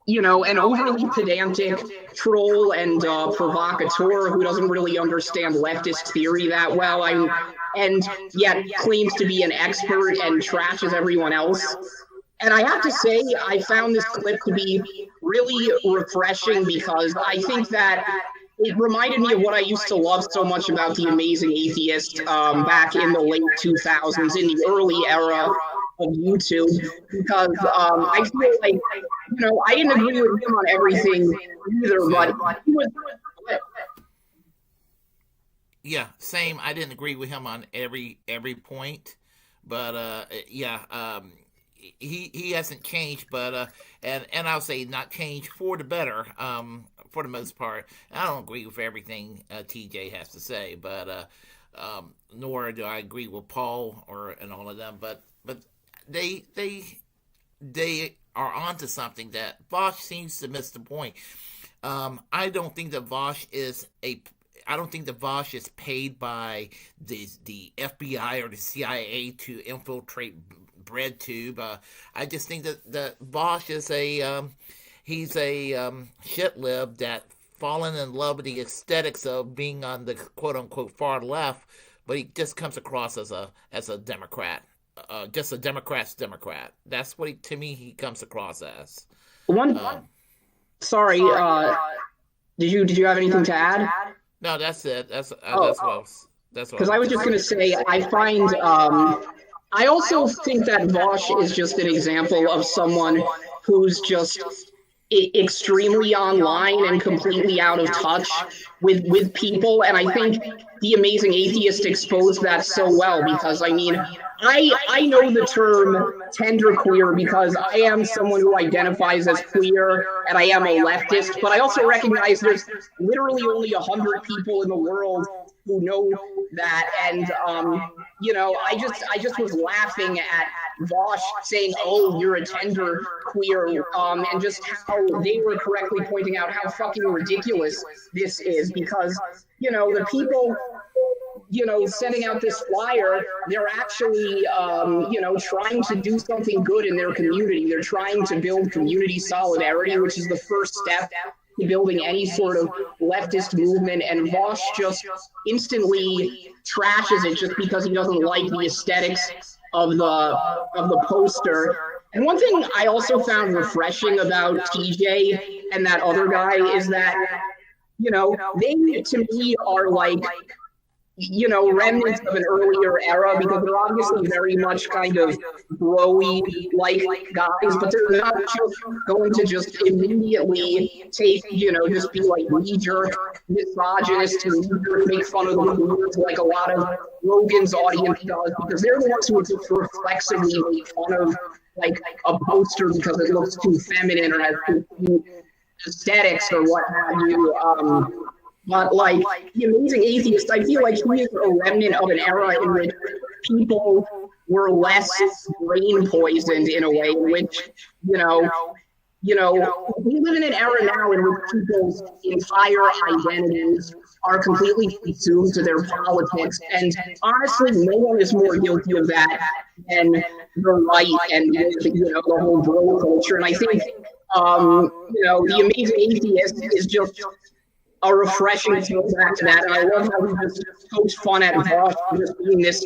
you know, an overly pedantic troll and provocateur who doesn't really understand leftist theory that well, and yet claims to be an expert and trashes everyone else. And I have to say, I found this clip to be really refreshing because I think that it reminded me of what I used to love so much about The Amazing Atheist back in the late 2000s, in the early era of YouTube, because I feel like, you know, I didn't agree with him on everything either, but he was... Yeah, same. I didn't agree with him on every point, but he hasn't changed, but and I'll say not changed for the better. For the most part, I don't agree with everything TJ has to say, but nor do I agree with Paul and all of them. But they are onto something that Vosh seems to miss the point. I don't think that Vosh is paid by the FBI or the CIA to infiltrate BreadTube. I just think that Vosh is he's a shit lib that fallen in love with the aesthetics of being on the quote unquote far left, but he just comes across as a Democrat, just a Democrat's Democrat. That's what to me he comes across as. Sorry, did you have anything to add? No, that's it. That's what. Because I was just going to say, I find I also think that Vosh is just an example of someone who's just extremely online and completely out of touch with people. And I think The Amazing Atheist exposed that so well, because I mean, I know the term genderqueer because I am someone who identifies as queer and I am a leftist, but I also recognize there's literally only 100 people in the world who know that. And you know, I just was laughing at Vosh saying, "Oh, you're a tender queer," and just how they were correctly pointing out how fucking ridiculous this is, because, you know, the people, you know, sending out this flyer, they're actually, you know, trying to do something good in their community. They're trying to build community solidarity, which is the first step to building any sort of leftist movement. And Vosh just instantly trashes it just because he doesn't like the aesthetics of the poster. And one thing I also found refreshing about TJ and that other guy is that, you know, they to me are like, you know, remnants of an earlier era, because they're obviously very much kind of bro-y like guys, but they're not just going to just immediately take, you know, just be like knee-jerk misogynist and make fun of the queers like a lot of Rogan's audience does, because they're the ones who would just reflexively make fun of like a poster because it looks too feminine or has too aesthetics or what have you. But like The Amazing Atheist, I feel like he is a remnant of an era in which people were less brain poisoned, in a way, in which, you know, we live in an era now in which people's entire identities are completely consumed to their politics, and honestly, no one is more guilty of that than the right and, you know, the whole bro culture. And I think, you know, The Amazing Atheist is just a refreshing throwback to that. And I love how he just pokes fun at Vosh for just being this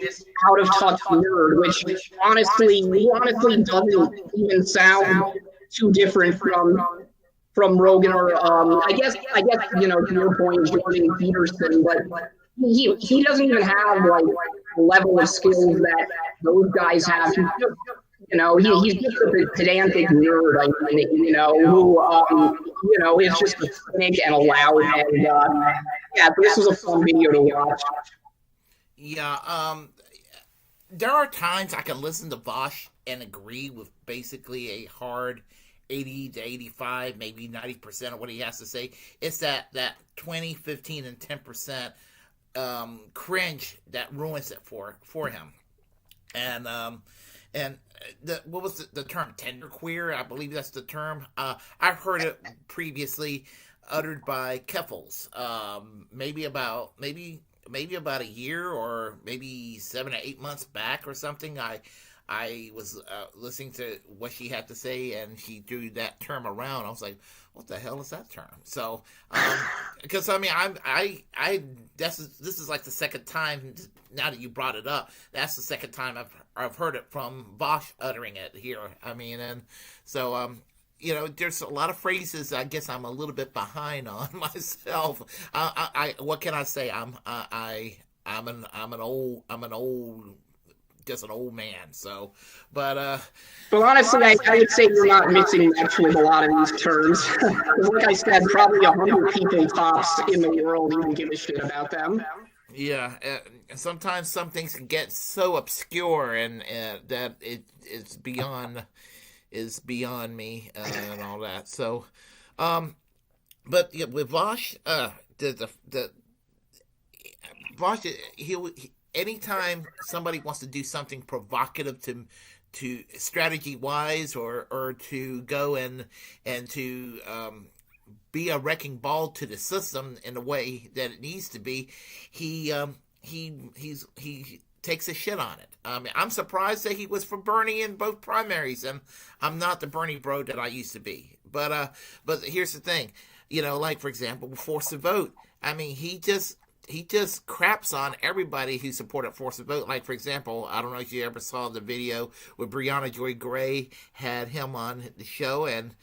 out of touch nerd, which honestly doesn't even sound too different from Rogan or I guess you know, to your point, Jordan Peterson, but he doesn't even have like the level of skills that those guys have. He's just, you know, he's just a pedantic nerd, I mean, you know, who, you know, is just a cynic and a loud, and, yeah, this was a fun video to watch. Yeah, there are times I can listen to Vosh and agree with basically a hard 80 to 85, maybe 90% of what he has to say. It's that 20, 15, and 10% cringe that ruins it for him. And what was the term? Genderqueer, I believe that's the term. I've heard it previously uttered by Keffels, maybe about a year or maybe 7 to 8 months back or something. I was listening to what she had to say, and she threw that term around. I was like, "What the hell is that term?" So, because I mean, this is like the second time. Now that you brought it up, that's the second time I've heard it from Vosh uttering it here. I mean, and so you know, there's a lot of phrases I guess I'm a little bit behind on myself. What can I say? I'm an old. Just an old man, so, but honestly, I would say you're not missing much with a lot of these terms. Like I said, probably 100 people tops in the world even give a shit about them. Yeah, sometimes some things can get so obscure and that it's beyond me and all that. So, but yeah, with Vosh, the Vosh, anytime somebody wants to do something provocative to strategy wise or to go and to be a wrecking ball to the system in the way that it needs to be, he takes a shit on it. I mean, I'm surprised that he was for Bernie in both primaries, and I'm not the Bernie bro that I used to be. But here's the thing, you know, like for example, Force the Vote. I mean, he just craps on everybody who supported Force the Vote. Like, for example, I don't know if you ever saw the video where Brianna Joy Gray had him on the show, and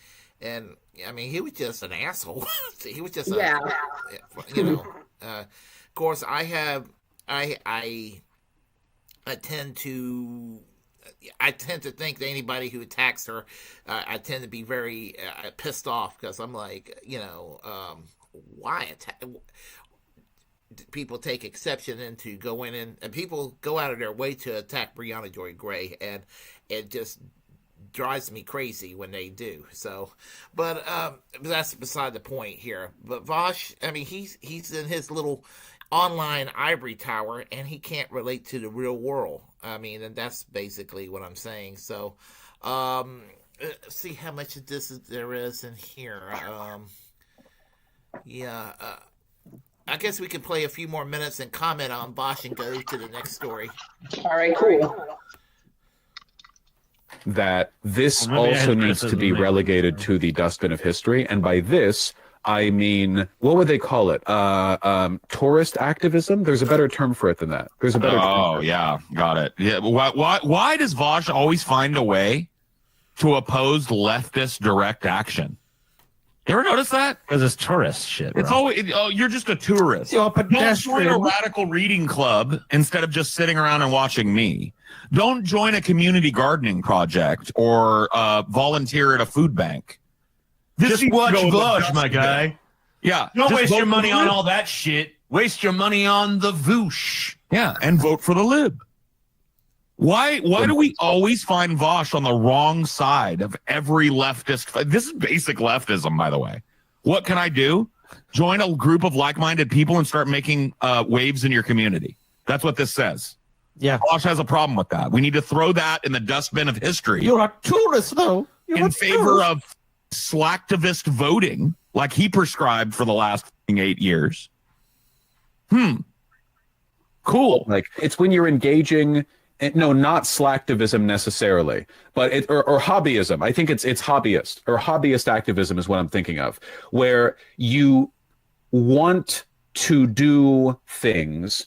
I mean, he was just an asshole. He was just, you know, of course, I tend to I tend to think that anybody who attacks her, I tend to be very pissed off because I'm like, why attack? People take exception into going in, and people go out of their way to attack Brianna Joy Gray, and it just drives me crazy when they do. So, but that's beside the point here. But Vosh, I mean, he's in his little online ivory tower, and he can't relate to the real world. I mean, and that's basically what I'm saying. So, see how much of this there is in here. I guess we can play a few more minutes and comment on Bosch and go to the next story. All right, cool. That this also needs to be relegated to the dustbin of history, and by this I mean, what would they call it? Tourist activism? There's a better term for it than that. There's a better term. Oh, yeah, got it. Yeah, why does Vosh always find a way to oppose leftist direct action? You ever notice that? Because it's tourist shit, bro. It's always, you're just a tourist. Don't join a radical reading club instead of just sitting around and watching me. Don't join a community gardening project or volunteer at a food bank. Just watch Vosh, my guy. Yeah. Don't waste your money on all that shit. Waste your money on the Voosh. Yeah, and vote for the lib. Why do we always find Vosh on the wrong side of every leftist? This is basic leftism, by the way. What can I do? Join a group of like-minded people and start making waves in your community. That's what this says. Yeah. Vosh has a problem with that. We need to throw that in the dustbin of history. You're a tourist, though. In favor of slacktivist voting, like he prescribed for the last 8 years. Cool. Like, it's when you're engaging... No, not slacktivism necessarily, but or hobbyism. I think it's hobbyist or hobbyist activism is what I'm thinking of, where you want to do things,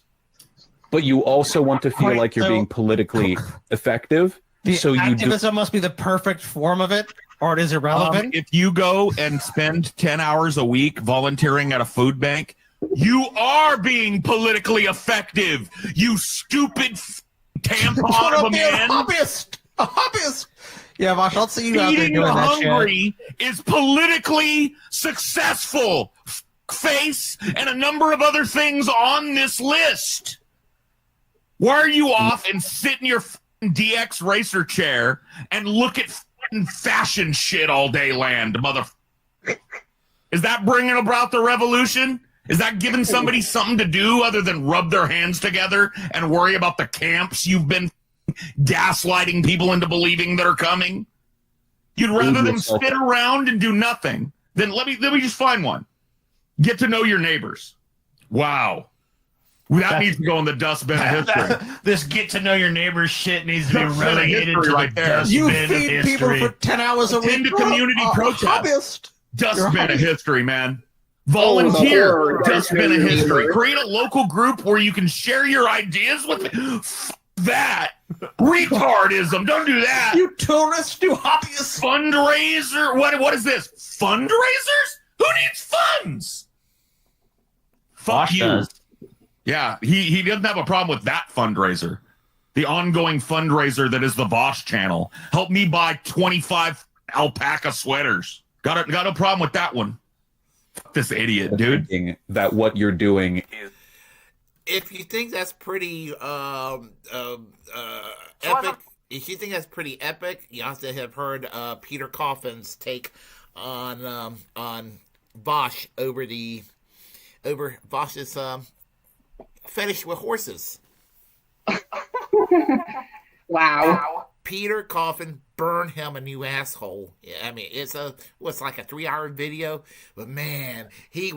but you also want to feel like you're being politically effective. So activism must be the perfect form of it, or it is irrelevant. If you go and spend 10 hours a week volunteering at a food bank, you are being politically effective. You stupid tampon of a man. A hobbyist. Yeah, Vosh, I'll see you out there Eating doing that shit. hungry is politically successful. Face and a number of other things on this list. Why are you off and sit in your DX racer chair and look at fashion shit all day land, mother? Is that bringing about the revolution? Is that giving somebody something to do other than rub their hands together and worry about the camps you've been gaslighting people into believing that are coming? You'd rather them sit around and do nothing. Then let me just find one. Get to know your neighbors. Wow. That needs to go in the dustbin of history. This get to know your neighbors shit needs to be relegated to right the there. dustbin You of feed history. people for 10 hours a week. Into community protest. Hobbyist. Dustbin of history, man. Volunteer. Dustbin of history. Create a local group where you can share your ideas with that. Retardism. Don't do that. You tourists, do hobbyists. Fundraiser. What is this? Fundraisers? Who needs funds? Fuck Vosh you. does. Yeah, he doesn't have a problem with that fundraiser. The ongoing fundraiser that is the Vosh channel. Help me buy 25 alpaca sweaters. Got a problem with that one. Fuck this idiot, dude. That what you're doing is... If you think that's pretty epic, if you think that's pretty epic, you have to have heard Peter Coffin's take on Vosh over Vosh's fetish with horses. Wow. Peter Coffin burned him a new asshole. I mean, it's like a 3-hour video, but man, I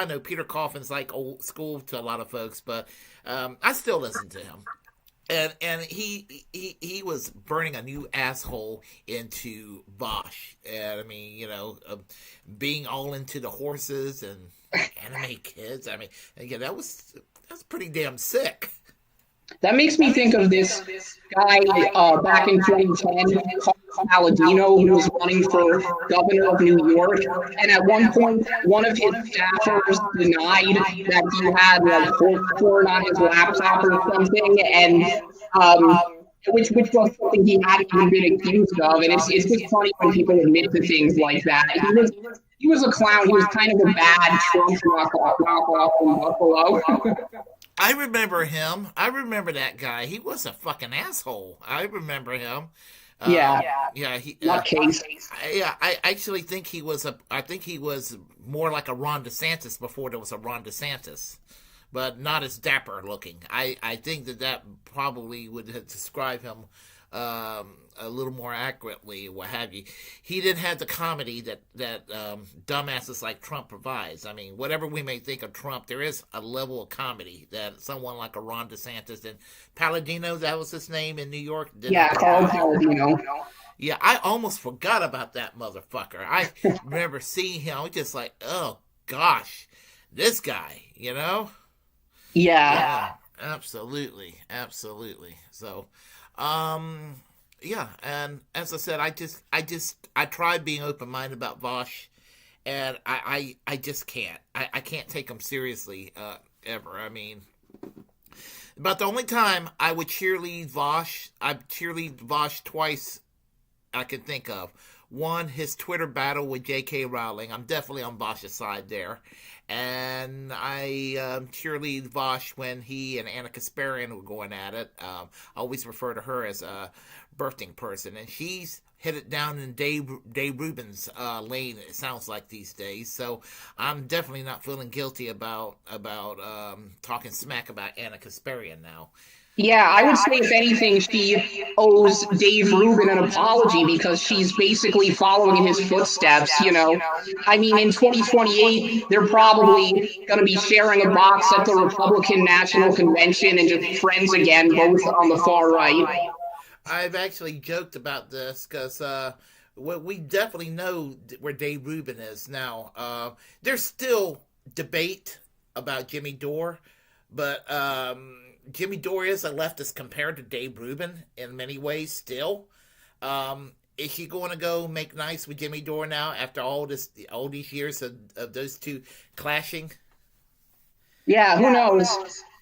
know Peter Coffin's like old school to a lot of folks, but I still listen to him. And he was burning a new asshole into Vosh. And I mean, being all into the horses and anime kids. I mean, again, that's pretty damn sick. That makes me think of this guy back in 2010, Paladino, who was running for governor of New York. And at one point, one of his staffers denied that he had like porn on his laptop or something. And which was something he hadn't even been accused of, and it's just funny when people admit to things like that. He was a clown. He was kind of a bad Trump knockoff from Buffalo. I remember him. I remember that guy. He was a fucking asshole. I remember him. Yeah. Nutcase. I actually think he was I think he was more like a Ron DeSantis before there was a Ron DeSantis, but not as dapper looking. I think that probably would describe him a little more accurately, what have you. He didn't have the comedy that dumbasses like Trump provides. I mean, whatever we may think of Trump, there is a level of comedy that someone like a Ron DeSantis and Palladino, that was his name in New York. Carl Palladino. Yeah, I almost forgot about that motherfucker. I remember seeing him. I was just like, oh gosh, this guy, you know? Yeah, absolutely. So, yeah, and as I said, I tried being open-minded about Vosh, and I just can't. I can't take him seriously ever. I mean, about the only time I would cheerlead Vosh, I've cheerleaded Vosh twice I can think of. One, his Twitter battle with J.K. Rowling. I'm definitely on Vosh's side there. And I cheerlead Vosh when he and Anna Kasparian were going at it. I always refer to her as a birthing person. And she's hit it down in Dave Rubin's lane, it sounds like these days. So I'm definitely not feeling guilty about talking smack about Anna Kasparian now. Yeah, I would say, if anything, she owes Dave Rubin an apology because she's basically following in his footsteps, you know. I mean, in 2028, they're probably going to be sharing a box at the Republican National Convention and just friends again, both on the far right. I've actually joked about this because we definitely know where Dave Rubin is now. There's still debate about Jimmy Dore, but Jimmy Dore is a leftist compared to Dave Rubin in many ways still. Is she going to go make nice with Jimmy Dore now after all these years of those two clashing? Yeah, who knows?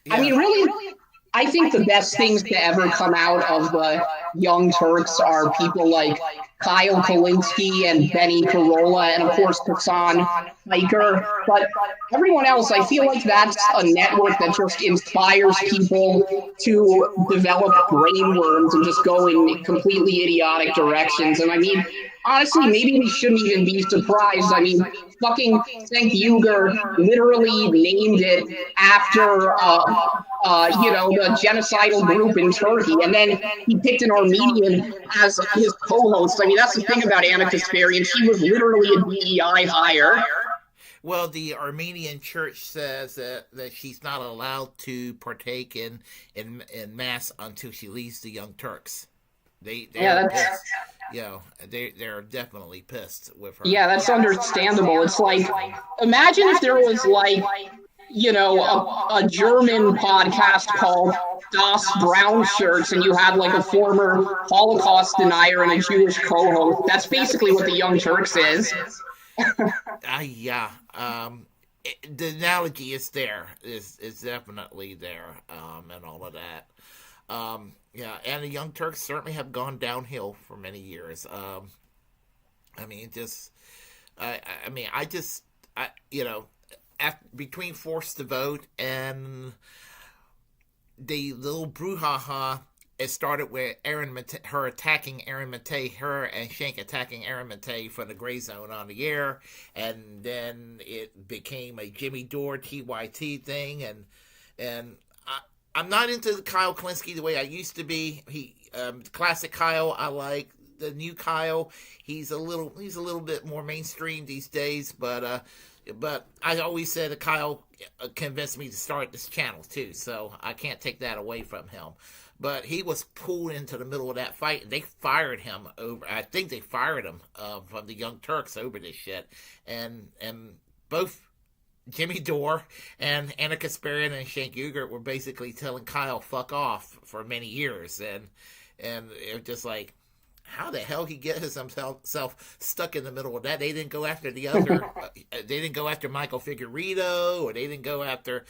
Yeah. I mean, really, I think the best things to ever come out of the Young Turks are people like Kyle Kalinske and Benny Carolla and, of course, Hassan Hiker. But everyone else, I feel like that's a network that just inspires people to develop brainworms and just go in completely idiotic directions. And I mean, honestly, maybe we shouldn't even be surprised. I mean, fucking Cenk Uygur literally named it after, the genocidal group in Turkey. And then he picked an Armenian as his co-host. I mean, that's the thing about Anna Kasparian. She was literally a DEI hire. Well, the Armenian church says that she's not allowed to partake in mass until she leaves the Young Turks. They're definitely pissed with her. Yeah, that's understandable. It's like, imagine if there was a German podcast called Das Brown Shirts, and you had like a former Holocaust denier and a Jewish co-host. That's basically what the Young Turks is. Yeah. The analogy is there. Is definitely there, and all of that. Yeah, and the Young Turks certainly have gone downhill for many years. Between Forced to Vote and the little brouhaha, it started with her attacking Aaron Maté, her and Shank attacking Aaron Maté for the Gray Zone on the air, and then it became a Jimmy Dore TYT thing, and I'm not into the Kyle Kalinske the way I used to be. Classic Kyle I like. The new Kyle, he's a little bit more mainstream these days, but I always said that Kyle convinced me to start this channel too, so I can't take that away from him. But he was pulled into the middle of that fight, and they fired him over. I think they fired him from the Young Turks over this shit, and both Jimmy Dore and Anna Kasparian and Cenk Uygur were basically telling Kyle "fuck off" for many years, and it was just like, how the hell he get himself stuck in the middle of that? They didn't go after the other. They didn't go after Michael Figueredo, or they didn't go after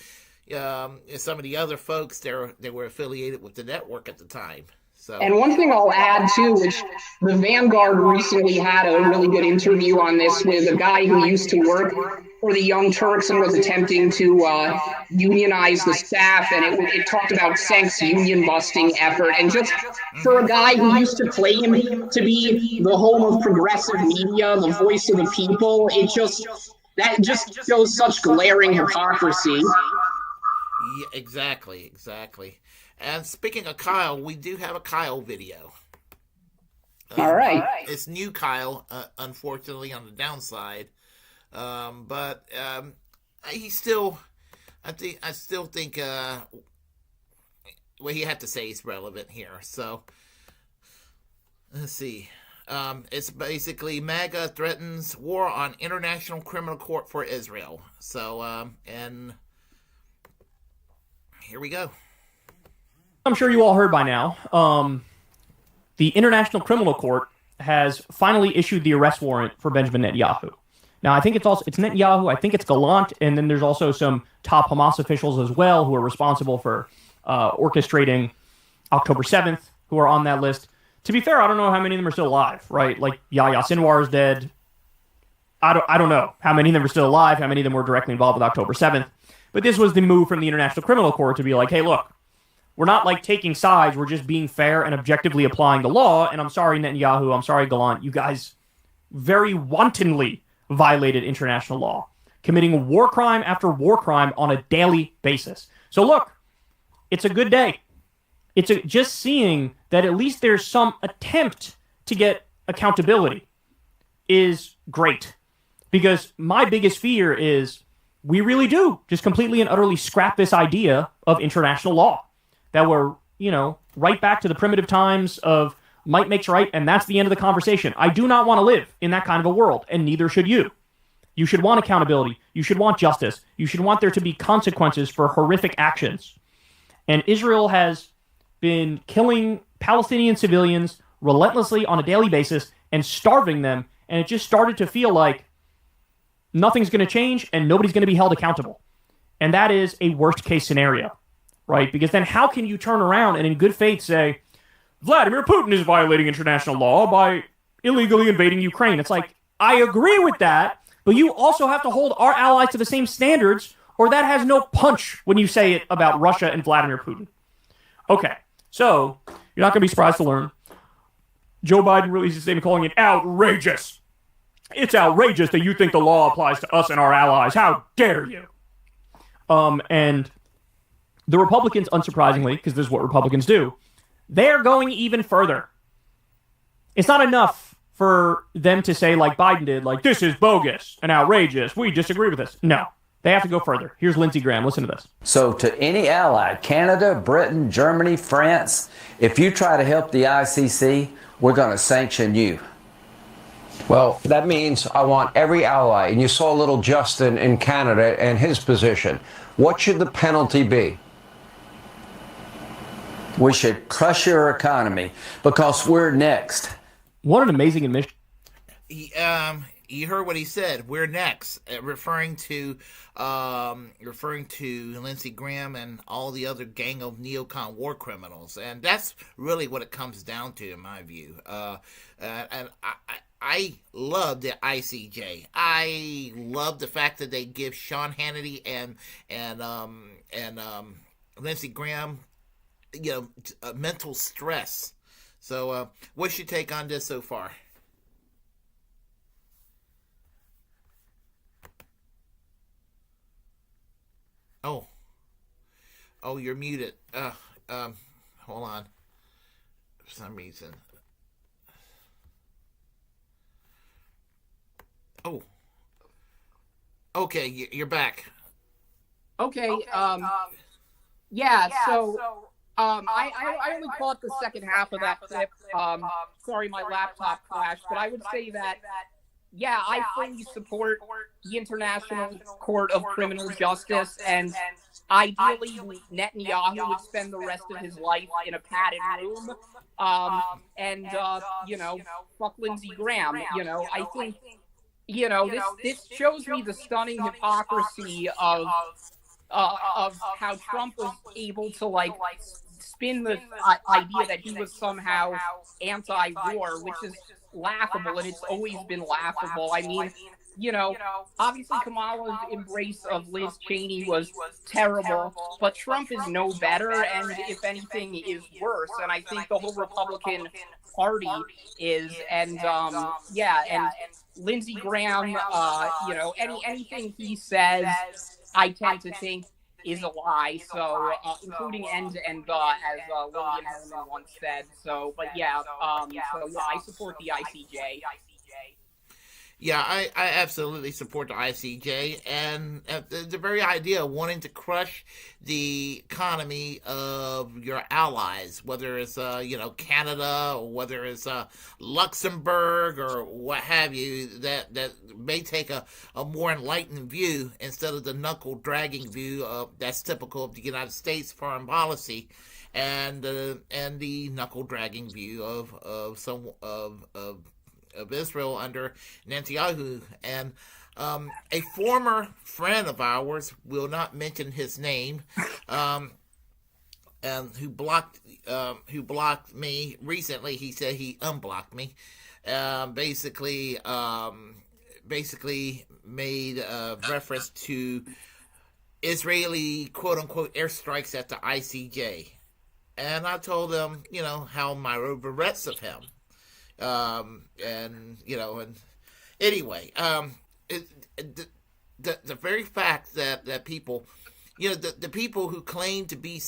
some of the other folks. They were affiliated with the network at the time. So, and one thing I'll add too, which the Vanguard recently had a really good interview on this with a guy who used to work for the Young Turks and was attempting to unionize the staff, and it talked about Senk's union busting effort, and just for a guy who used to claim to be the home of progressive media, the voice of the people, that just shows such glaring hypocrisy. Yeah, exactly. And speaking of Kyle, we do have a Kyle video. All right. It's new Kyle, unfortunately, on the downside. But he's still, I still think what he had to say is relevant here. So, let's see. It's basically MAGA threatens war on International Criminal Court for Israel. So, and here we go. I'm sure you all heard by now. The International Criminal Court has finally issued the arrest warrant for Benjamin Netanyahu. Now, I think it's Netanyahu, I think it's Gallant, and then there's also some top Hamas officials as well who are responsible for orchestrating October 7th, who are on that list. To be fair, I don't know how many of them are still alive, right? Like, Yahya Sinwar is dead. I don't know how many of them are still alive, how many of them were directly involved with October 7th. But this was the move from the International Criminal Court to be like, hey, look, we're not like taking sides. We're just being fair and objectively applying the law. And I'm sorry, Netanyahu. I'm sorry, Gallant. You guys very wantonly violated international law, committing war crime after war crime on a daily basis. So look, it's a good day. Just seeing that at least there's some attempt to get accountability is great. Because my biggest fear is we really do just completely and utterly scrap this idea of international law. That we're, right back to the primitive times of might makes right, and that's the end of the conversation. I do not want to live in that kind of a world, and neither should you. You should want accountability. You should want justice. You should want there to be consequences for horrific actions. And Israel has been killing Palestinian civilians relentlessly on a daily basis and starving them, and it just started to feel like nothing's going to change and nobody's going to be held accountable. And that is a worst-case scenario. Right? Because then how can you turn around and in good faith say, Vladimir Putin is violating international law by illegally invading Ukraine? It's like, I agree with that, but you also have to hold our allies to the same standards, or that has no punch when you say it about Russia and Vladimir Putin. Okay, so you're not going to be surprised to learn Joe Biden released a statement calling it outrageous. It's outrageous that you think the law applies to us and our allies. How dare you? And the Republicans, unsurprisingly, because this is what Republicans do, they're going even further. It's not enough for them to say, like Biden did, like, this is bogus and outrageous. We disagree with this. No, they have to go further. Here's Lindsey Graham. Listen to this. So to any ally, Canada, Britain, Germany, France, if you try to help the ICC, we're going to sanction you. Well, that means I want every ally. And you saw little Justin in Canada and his position. What should the penalty be? We should crush your economy because we're next. What an amazing admission. You heard what he said. We're next, referring to Lindsey Graham and all the other gang of neocon war criminals, and that's really what it comes down to, in my view. And I love the ICJ. I love the fact that they give Sean Hannity and Lindsey Graham, mental stress. So, what's your take on this so far? Oh, you're muted. Hold on. For some reason. Oh. Okay, you're back. Okay. Yeah. So, I only caught the second half of that clip. Sorry, my laptop crashed, but I would say that, yeah, I fully support the International Court of Criminal Justice, and ideally Netanyahu would spend the rest of his life in a padded room. Fuck Lindsey Graham. I think, this shows me the stunning hypocrisy of how Trump was able to spin the idea that he was somehow anti-war, which is laughable, and it's always been laughable. I mean, you know, obviously Kamala's embrace of Liz Cheney was terrible, but Trump is no better, and if anything, is worse. And I think the whole Republican Party is, and and Lindsey Graham, you know, anything he says, I tend to think is a lie. So, including end and as Willy and Herman once said. So, but I support the ICJ. Yeah, I absolutely support the ICJ, and the very idea of wanting to crush the economy of your allies, whether it's Canada or whether it's Luxembourg or what have you, that may take a more enlightened view instead of the knuckle dragging view that's typical of the United States foreign policy, and the knuckle dragging view of Israel under Netanyahu. And a former friend of ours, will not mention his name, and who blocked me recently. He said he unblocked me. Basically made reference to Israeli quote unquote airstrikes at the ICJ, and I told him, how Myro berets of him. Anyway, the very fact that people, the people who claim to be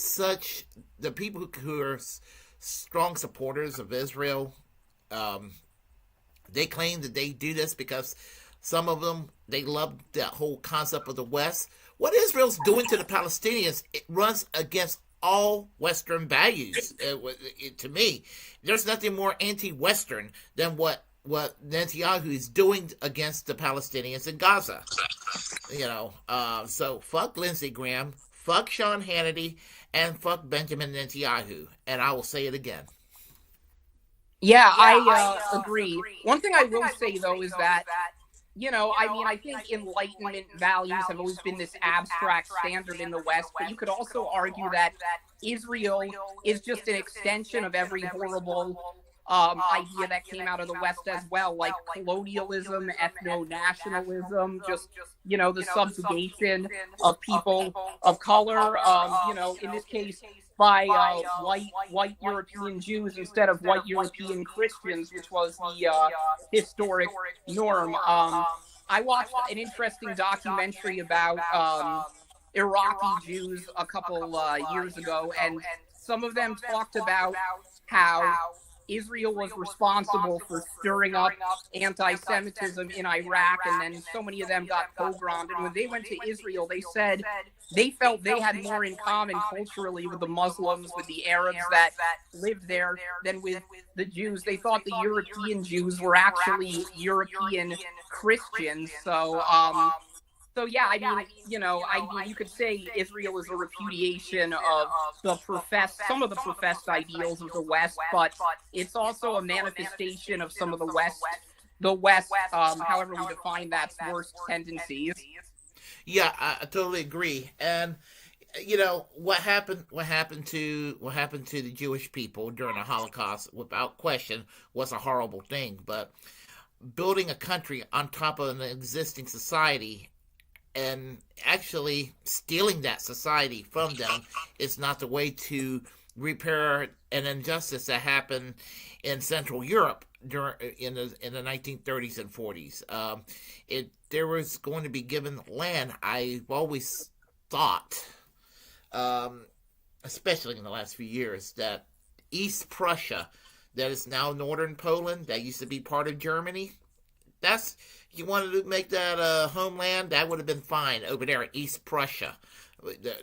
the people who are strong supporters of Israel, they claim that they do this because some of them, they love that whole concept of the West. What Israel's doing to the Palestinians, it runs against all Western values. To me, there's nothing more anti-Western than what Netanyahu is doing against the Palestinians in Gaza. So fuck Lindsey Graham, fuck Sean Hannity, and fuck Benjamin Netanyahu. And I will say it again. Yeah, I agree. One thing I will say, though, is that, I think Enlightenment values have always been this abstract standard in the West, but you could also argue that Israel is just an extension of every horrible idea that came out of the West as well, like colonialism, ethno-nationalism, just, the subjugation of people of color, in this case, by white European Jews instead of white European Christians, which was the historic norm. I watched an interesting documentary about Iraqi Jews a couple years ago, and some of them talked about how Israel was responsible for stirring up anti-Semitism in Iraq, and then so many of them got pogromed. And when they went to Israel, they said they felt they had more in common culturally with the Muslims, with the Arabs that lived there, than with the Jews. They thought the European Jews were actually European Christians. So yeah, you could say Israel is a repudiation of some of the professed ideals of the West, but it's also a manifestation of some of the West, however we define that's worst tendencies. Yeah, I totally agree. And what happened to the Jewish people during the Holocaust, without question, was a horrible thing. But building a country on top of an existing society and actually stealing that society from them is not the way to repair an injustice that happened in Central Europe in the 1930s and 40s. There was going to be given land. I've always thought, especially in the last few years, that East Prussia, that is now northern Poland, that used to be part of Germany, you wanted to make that homeland, that would have been fine over there in East Prussia.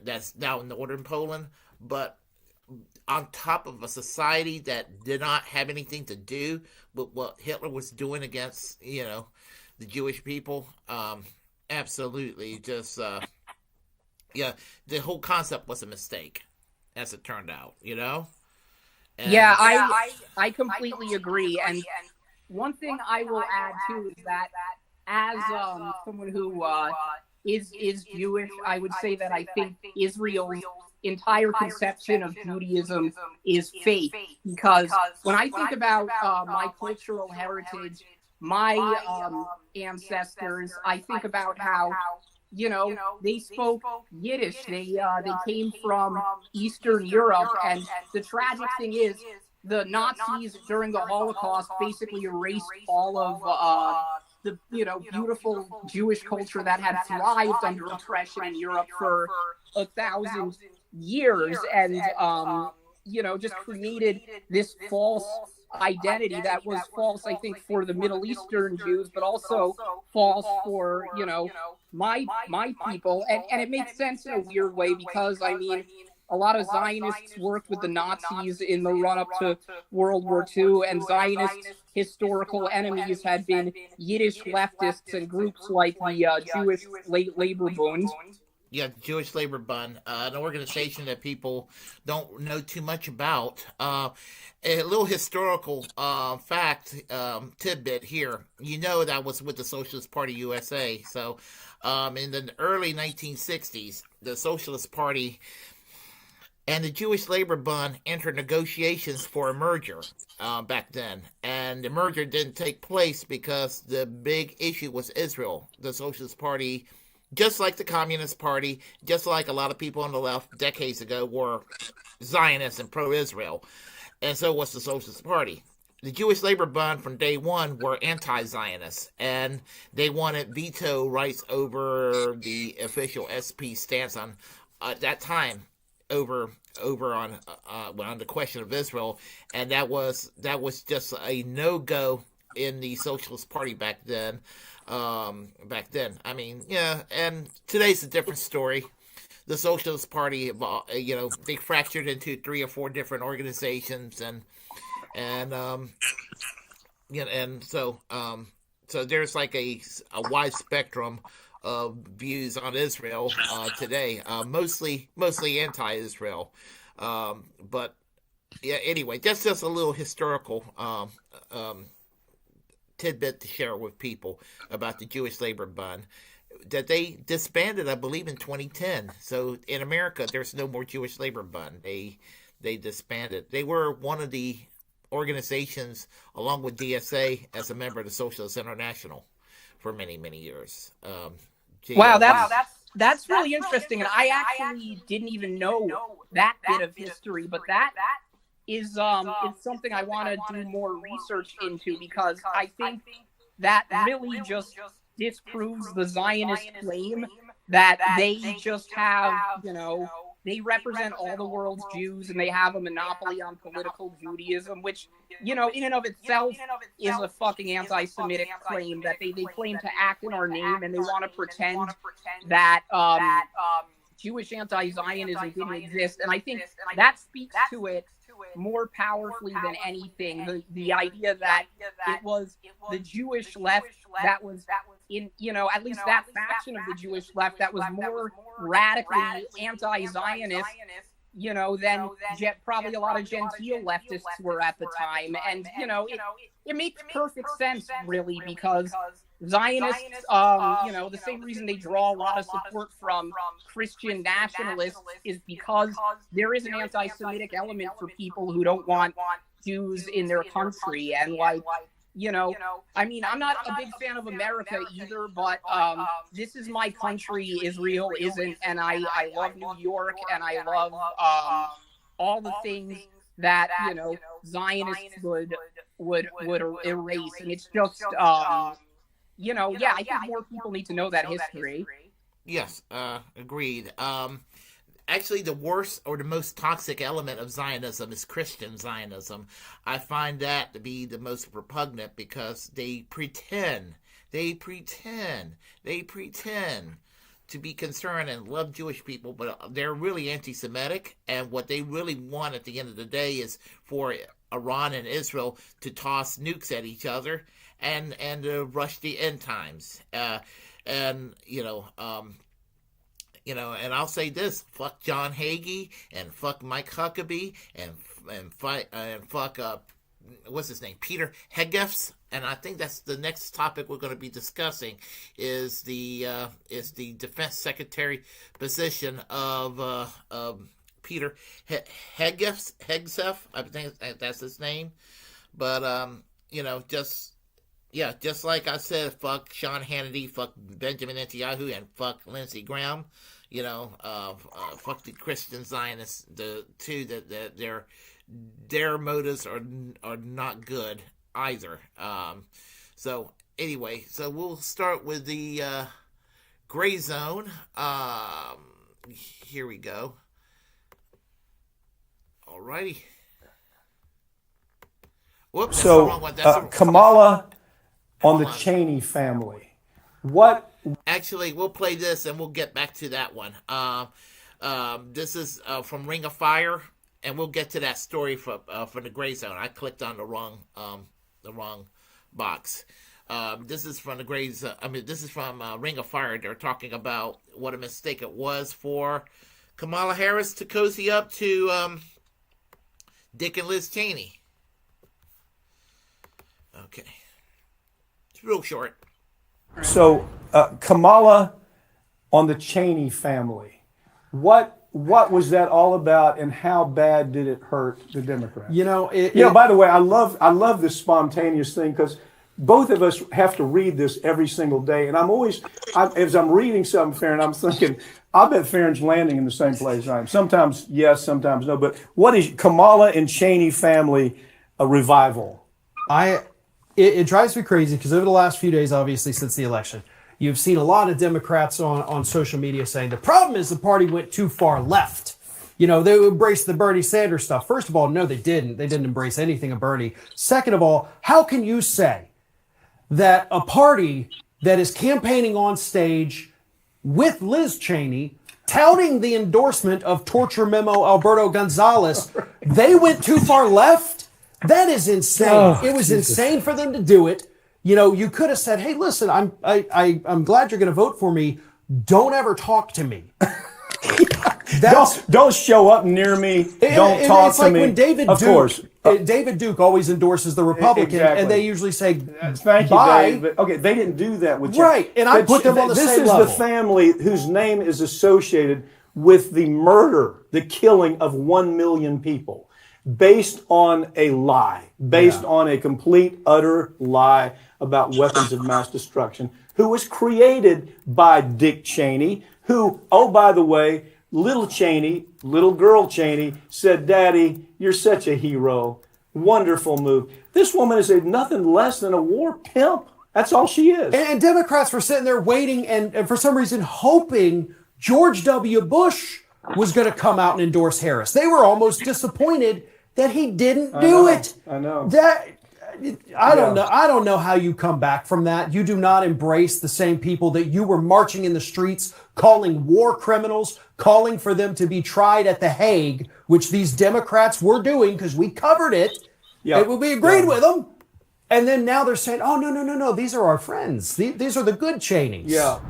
That's now northern Poland. But on top of a society that did not have anything to do with what Hitler was doing against, the Jewish people, absolutely, just, the whole concept was a mistake, as it turned out, And, yeah, I completely agree. And one thing I will add too is that as someone who is Jewish, I would say that I think Israel's entire conception of Judaism is fake. Because when I think about my cultural heritage, my ancestors, I think about how, you know, they spoke Yiddish. They came from Eastern Europe, and the tragic thing is, the Nazis during the Holocaust basically erased all of the beautiful Jewish culture that had thrived under oppression in Europe for 1,000 years, and just created this false identity that was false, I think, for the Middle Eastern Jews, but also false for my people, and it makes sense in a weird way, because I mean, a lot of Zionists worked with the Nazis in the run-up to World War II, and Zionist historical enemies had been Yiddish leftists and groups like the Jewish Labor Bund. Yeah, the Jewish Labor Bund, an organization that people don't know too much about. A little historical fact tidbit here. You know that was with the Socialist Party USA. So in the early 1960s, the Socialist Party and the Jewish Labor Bund entered negotiations for a merger back then. And the merger didn't take place because the big issue was Israel. The Socialist Party, just like the Communist Party, just like a lot of people on the left decades ago, were Zionists and pro-Israel. And so was the Socialist Party. The Jewish Labor Bund from day one were anti-Zionist, and they wanted veto rights over the official SP stance on, at that time, over on the question of Israel, and that was just a no-go in the Socialist Party back then. I mean, yeah, and today's a different story. The Socialist Party, they fractured into 3 or 4 different organizations, so there's like a wide spectrum of views on Israel today, mostly anti-Israel, but yeah. Anyway, that's just a little historical tidbit to share with people about the Jewish Labor Bund, that they disbanded, I believe, in 2010. So in America, there's no more Jewish Labor Bund. They disbanded. They were one of the organizations, along with DSA, as a member of the Socialist International for many years. Wow, that's really interesting, and I actually didn't even know that bit of history, but that is something I want to do more research into, because I think that really just disproves the Zionist claim that they just have, they represent all the world's Jews and they have a monopoly on political Judaism, which, in and of itself is a fucking anti-Semitic claim, that they claim to act in our name, and they want to pretend that Jewish anti-Zionism didn't exist. And I think that speaks to it more powerfully than anything. The idea that it was the Jewish left that was in, at least that faction of the Jewish left that was more radically anti-Zionist, than probably a lot of genteel leftists were at the time. And, it makes perfect sense, really, because Zionists, the same reason they draw a lot of support from Christian nationalists is because there is an anti-Semitic element for people who don't want Jews in their country. And I mean, I'm not a big fan of America either, but this is my country, Israel isn't, and I love New York, and I love all the things that, Zionists would erase. And it's just, I think more people need to know that history. Yes, agreed. Actually, the worst or the most toxic element of Zionism is Christian Zionism. I find that to be the most repugnant, because they pretend to be concerned and love Jewish people, but they're really anti-Semitic, and what they really want at the end of the day is for Iran and Israel to toss nukes at each other and rush the end times. And I'll say this: fuck John Hagee and fuck Mike Huckabee and fuck what's his name, Peter Hegefs. And I think that's the next topic we're going to be discussing is the defense secretary position of Peter Hegseth. I think that's his name. But just like I said, fuck Sean Hannity, fuck Benjamin Netanyahu, and fuck Lindsey Graham. Fuck the Christian Zionists, the two that their motives are not good either. So anyway, so we'll start with the gray zone. Here we go. Alrighty. Whoops. So Kamala on the Cheney family. What? Actually, we'll play this and we'll get back to that one. This is from Ring of Fire, and we'll get to that story from the gray zone. I clicked on the wrong box. This is from the gray zone. This is from Ring of Fire. They're talking about what a mistake it was for Kamala Harris to cozy up to Dick and Liz Cheney. Okay, it's real short. So Kamala on the Cheney family. What was that all about, and how bad did it hurt the Democrats? By the way, I love this spontaneous thing, because both of us have to read this every single day, and as I'm reading something, Farron, I'm thinking, I bet Farron's landing in the same place I am. Sometimes yes, sometimes no. But what is Kamala and Cheney family a revival? It drives me crazy, because over the last few days, obviously since the election, you've seen a lot of Democrats on social media saying the problem is the party went too far left. They embraced the Bernie Sanders stuff. First of all, no, they didn't. They didn't embrace anything of Bernie. Second of all, how can you say that a party that is campaigning on stage with Liz Cheney, touting the endorsement of torture memo Alberto Gonzalez, they went too far left? That is insane. It was insane for them to do it. You could have said, "Hey, listen, I'm glad you're going to vote for me. Don't ever talk to me. Don't show up near me. Don't talk to me." It's like when David Duke always endorses the Republican, and they usually say, "Thank you, bye." Dave. But, okay, they didn't do that with right, and I put them on the same level. This is the family whose name is associated with the murder, the killing of 1 million people. Based on a lie, on a complete, utter lie about weapons of mass destruction, who was created by Dick Cheney, who, oh, by the way, little girl Cheney, said, "Daddy, you're such a hero. Wonderful move." This woman is nothing less than a war pimp. That's all she is. And Democrats were sitting there waiting and for some reason hoping George W. Bush was going to come out and endorse Harris. They were almost disappointed that he didn't do it. I know. I don't know how you come back from that. You do not embrace the same people that you were marching in the streets, calling war criminals, calling for them to be tried at The Hague, which these Democrats were doing because we covered it. Yep. We agreed with them. And then now they're saying, "Oh, no. These are our friends. These are the good Cheneys." Yeah.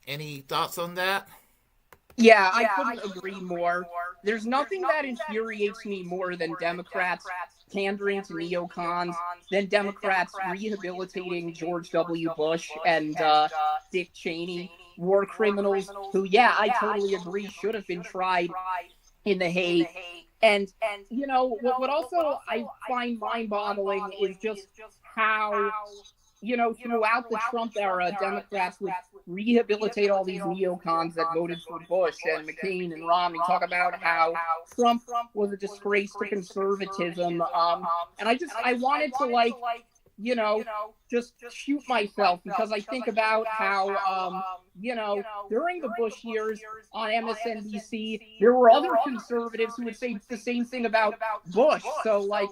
Any thoughts on that? Yeah, I couldn't agree more. There's nothing that infuriates me more than Democrats pandering to neocons, than Democrats rehabilitating George W. Bush and Dick Cheney, war criminals who, I totally agree, should have been tried in The Hague. And what also I find mind-boggling is just how, throughout the Trump era, Democrats would rehabilitate all these neocons that voted for Bush and McCain and Romney, talk about how Trump was a disgrace to conservatism. And I wanted to just shoot myself, because I think about how, during the Bush years on MSNBC, there were other conservatives who would say the same thing about Bush. So, I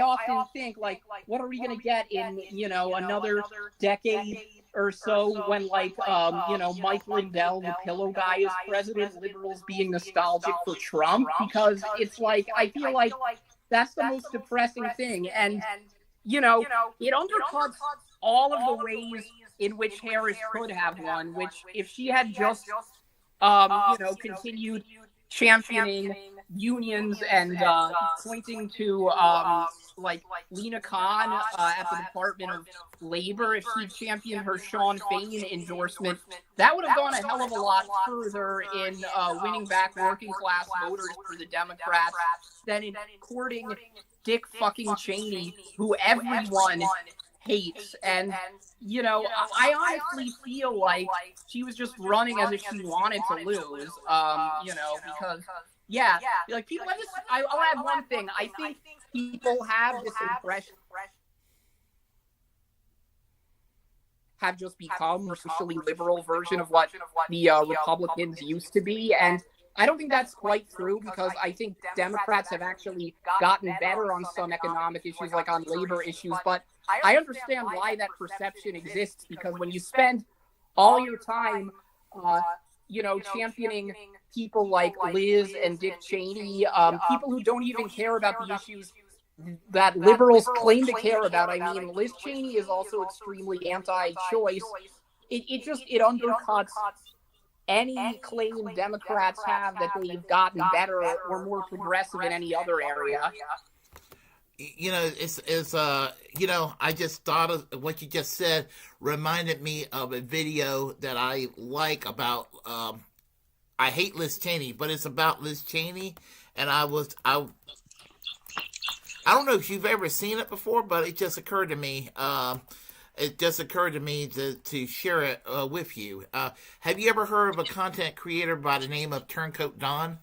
often think, what are we going to get in, another decade or so when, Mike Lindell, the pillow guy, is president, liberals being nostalgic for Trump? Because it's I feel like that's the most depressing thing. And it undercuts all of the ways in which Harris could have won, which if she had just, continued championing unions and pointing to like Lena Khan at the Department of Labor. If he championed her Sean Fain endorsement, that would have gone a hell of a lot further in winning back working class voters for the Democrats than in courting Dick fucking Cheney, who everyone hates. And, you know, I honestly feel like she was just running as if she wanted to lose, you know, because, yeah, like people, I'll add one thing. I think people have this impression, have just become a socially liberal version of what the Republicans used to be. And I don't think that's quite true, because I think Democrats have actually gotten better on some economic issues, like on labor issues. But I understand why that perception exists, because when you spend all your time, you know, championing people like Liz and Dick Cheney, people who don't even care about the issues that liberals claim to care about. I mean, Liz Cheney is also extremely anti-choice. It undercuts any claim Democrats have that they've gotten better or more progressive in any other area. You know, it's you know, I just thought of what you just said reminded me of a video that I like about I hate Liz Cheney, but it's about Liz Cheney, and I don't know if you've ever seen it before, but it just occurred to me. It just occurred to me to share it with you. Have you ever heard of a content creator by the name of Turncoat Don?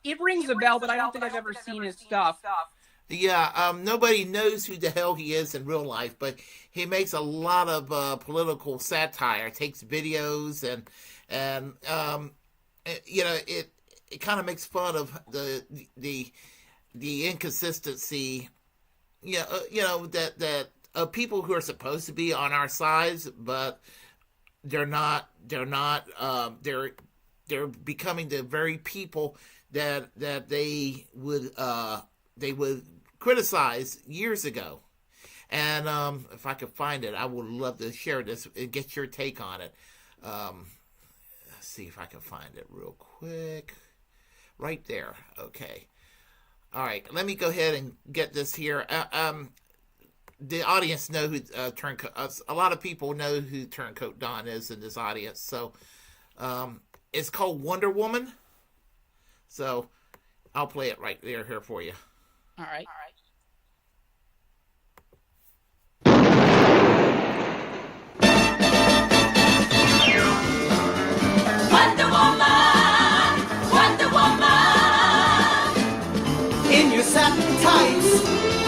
It rings a bell, but I don't think I've ever seen his stuff. Yeah, nobody knows who the hell he is in real life, but he makes a lot of political satire. Takes videos and you know, it kind of makes fun of the inconsistency. You know that people who are supposed to be on our sides, but they're not. They're becoming the very people that they would criticize years ago. And if I could find it, I would love to share this and get your take on it. Let's see if I can find it real quick. Right there. Okay. All right. Let me go ahead and get this here. The audience know who Turncoat. A lot of people know who Turncoat Don is in this audience. So it's called Wonder Woman. So I'll play it right there here for you. All right. Wonder Woman, Wonder Woman, in your satin tights,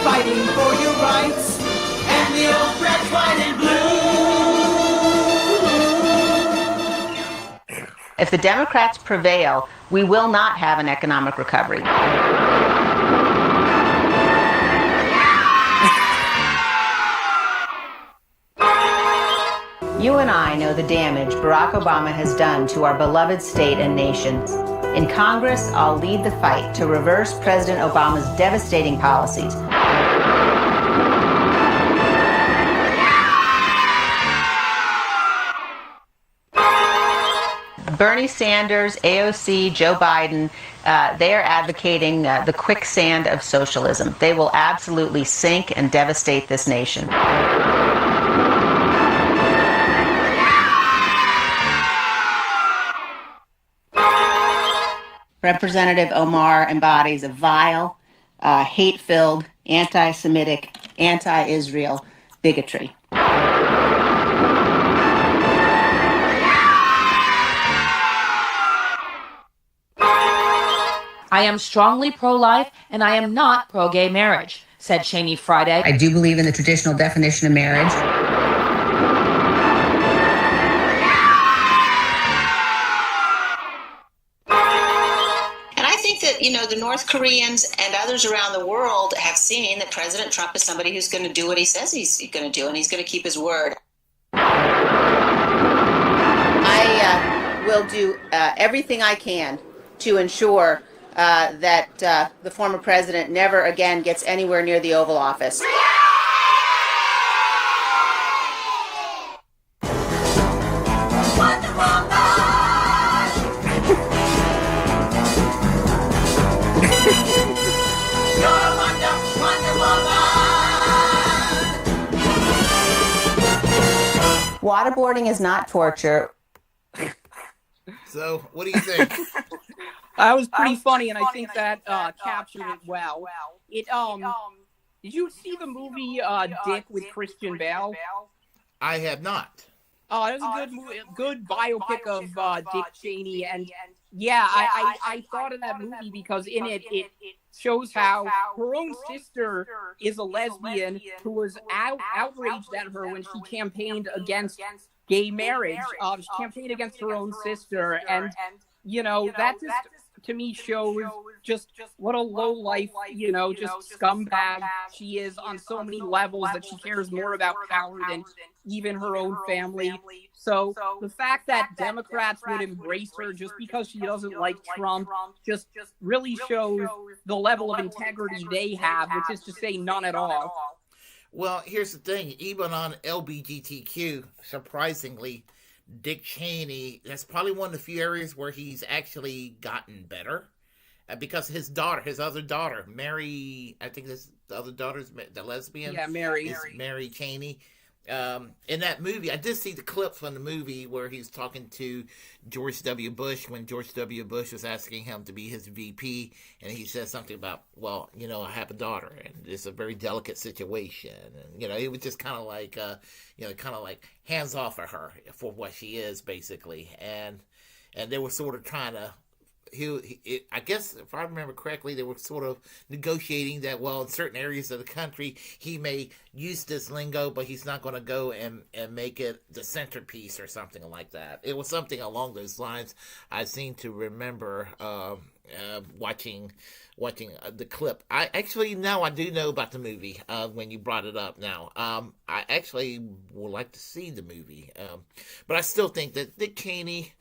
fighting for your rights, and the old red, white, and blue. If the Democrats prevail, we will not have an economic recovery. You and I know the damage Barack Obama has done to our beloved state and nation. In Congress, I'll lead the fight to reverse President Obama's devastating policies. Bernie Sanders, AOC, Joe Biden, they are advocating the quicksand of socialism. They will absolutely sink and devastate this nation. Representative Omar embodies a vile, hate-filled, anti-Semitic, anti-Israel bigotry. I am strongly pro-life, and I am not pro-gay marriage, said Cheney Friday. I do believe in the traditional definition of marriage. And I think that, you know, the North Koreans and others around the world have seen that President Trump is somebody who's going to do what he says he's going to do, and he's going to keep his word. I will do everything I can to ensure that the former president never again gets anywhere near the Oval Office. Wonder Woman, Waterboarding is not torture. So, what do you think? That was pretty funny, and I think that captured it well. It did you see the movie Dick with Christian Bale? I have not. Oh, it was a good movie, good biopic of Dick Cheney, and yeah, I thought of that movie because in it shows how her own sister is a lesbian who was outraged at her when she campaigned against gay marriage. She campaigned against her own sister, and you know that just to me shows just what a low life, just scumbag she is on so many levels, that she cares more about power than even her own family. So the fact that Democrats would embrace her just because she doesn't like Trump just really shows the level of integrity they have, which is to say none at all. Well, here's the thing. Even on LGBTQ, surprisingly, Dick Cheney, that's probably one of the few areas where he's actually gotten better. Because his other daughter, Mary, I think the other daughter's the lesbian. Yeah, Mary. Is Mary Cheney. In that movie, I did see the clip from the movie where he's talking to George W. Bush when George W. Bush was asking him to be his VP, and he said something about, well, I have a daughter, and it's a very delicate situation, and it was just kind of like, hands off of her for what she is, basically, and they were sort of trying to. I guess, if I remember correctly, they were sort of negotiating that, well, in certain areas of the country, he may use this lingo, but he's not going to go and make it the centerpiece or something like that. It was something along those lines. I seem to remember watching the clip. I do know about the movie when you brought it up now. I actually would like to see the movie. But I still think that Dick Cheney...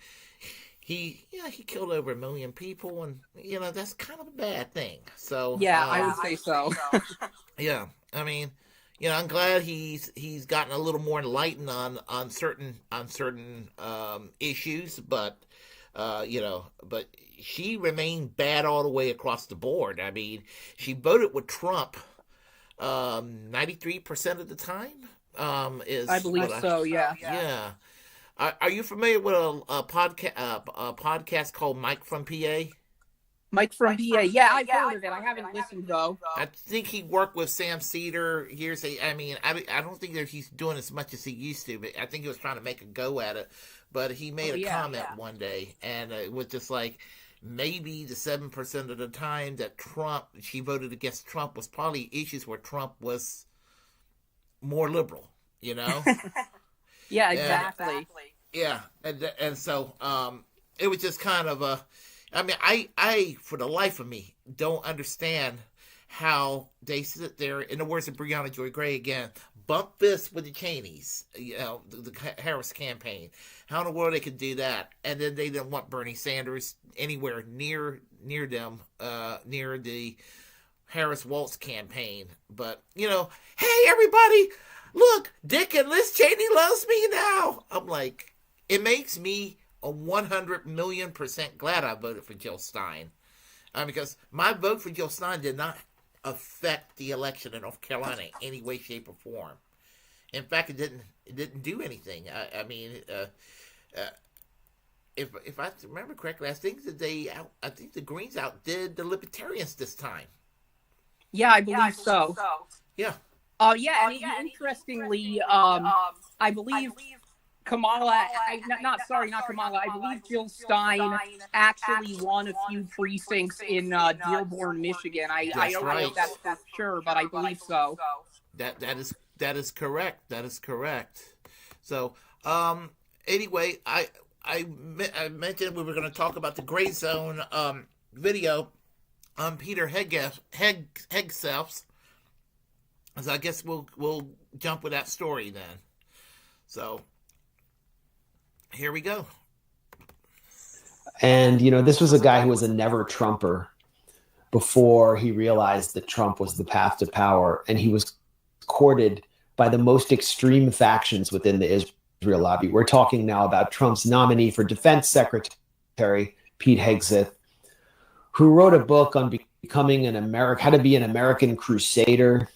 He killed over 1 million people, and that's kind of a bad thing. So yeah, I would say so. Yeah, I mean, I'm glad he's gotten a little more enlightened on certain issues, but but she remained bad all the way across the board. I mean, she voted with Trump 93% of the time. I believe so. Yeah. Yeah. Are you familiar with a podcast called Mike from PA? Mike from PA, yeah, I've heard of it. I haven't listened though. I think he worked with Sam Cedar years. I mean, I don't think that he's doing as much as he used to, but I think he was trying to make a go at it. But he made a comment one day, and it was just like maybe the 7% of the time that she voted against Trump was probably issues where Trump was more liberal. Yeah, exactly. And so it was just kind of I for the life of me don't understand how they sit there, in the words of Breonna Joy Gray again, bump fists with the Cheneys, the Harris campaign. How in the world they could do that? And then they didn't want Bernie Sanders anywhere near them, near the Harris-Walz campaign. But, hey, everybody, look, Dick and Liz Cheney loves me now. I'm like, it makes me 100 million% glad I voted for Jill Stein. Because my vote for Jill Stein did not affect the election in North Carolina in any way, shape, or form. In fact, it didn't do anything. If I remember correctly, I think the Greens outdid the Libertarians this time. Yeah, I believe so. Yeah. Interestingly, I believe Kamala, not Kamala, I believe Jill Stein actually won a few precincts in Dearborn, Michigan. I don't know if that's for sure, but I believe so. That is correct. That is correct. So, anyway, I mentioned we were going to talk about the Gray Zone video on Peter Hegseth's. So I guess we'll jump with that story then. So here we go. And this was a guy who was a never Trumper before he realized that Trump was the path to power, and he was courted by the most extreme factions within the Israel lobby. We're talking now about Trump's nominee for Defense Secretary, Pete Hegseth, who wrote a book on becoming how to be an American crusader.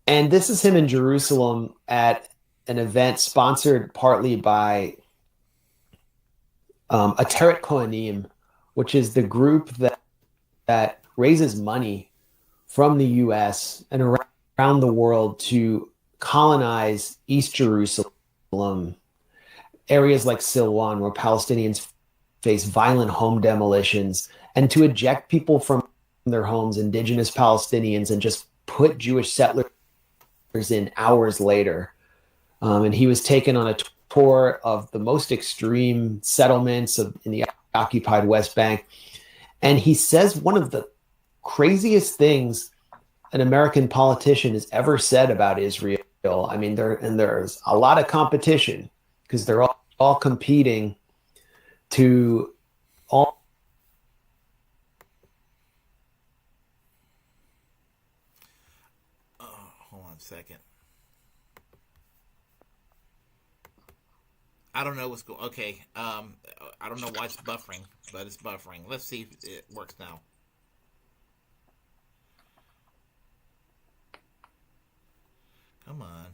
And this is him in Jerusalem at an event sponsored partly by Ateret Kohanim, which is the group that raises money from the U.S. and around the world to colonize East Jerusalem, areas like Silwan, where Palestinians face violent home demolitions, and to eject people from their homes, indigenous Palestinians, and just put Jewish settlers in hours later. And he was taken on a tour of the most extreme settlements in the occupied West Bank. And he says one of the craziest things an American politician has ever said about Israel. I mean, there's a lot of competition because they're all competing to all. Hold on a second. I don't know what's going. Okay, I don't know why it's buffering, but it's buffering. Let's see if it works now. Come on.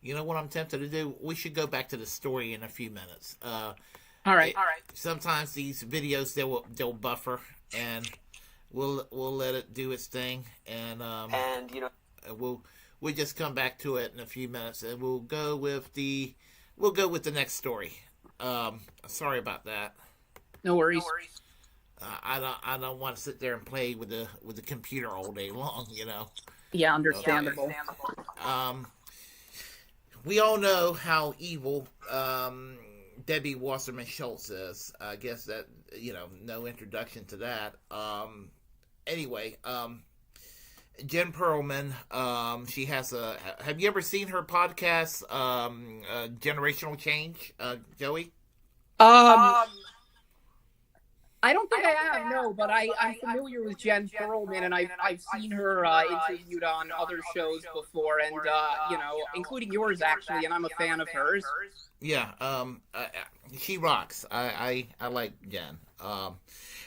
You know what I'm tempted to do? We should go back to the story in a few minutes. All right. Sometimes these videos they'll buffer, and we'll let it do its thing, and you know we'll just come back to it in a few minutes, and we'll go with the next story. Sorry about that. No worries. I don't want to sit there and play with the computer all day long, you know. Yeah, understandable. We all know how evil Debbie Wasserman Schultz is. I guess that, you know, no introduction to that. Anyway, Jen Perlman, she has have you ever seen her podcast, Generational Change, Joey? I don't think I have, no, but I'm familiar with Jen Perlman, and I've seen her interviewed on other shows before, and you know, including yours actually, and I'm a fan of hers. Yeah, she rocks. I like Jen.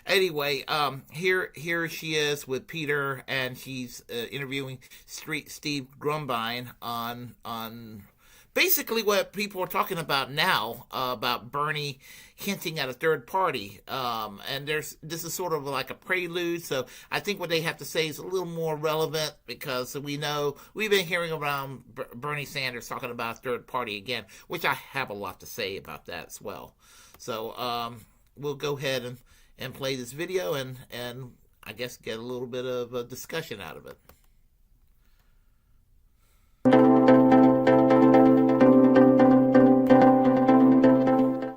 Anyway, here she is with Peter, and she's interviewing Steve Grumbine on basically what people are talking about now, about Bernie hinting at a third party. And this is sort of like a prelude. So I think what they have to say is a little more relevant, because we know we've been hearing around Bernie Sanders talking about a third party again, which I have a lot to say about that as well. So we'll go ahead and play this video and I guess get a little bit of a discussion out of it.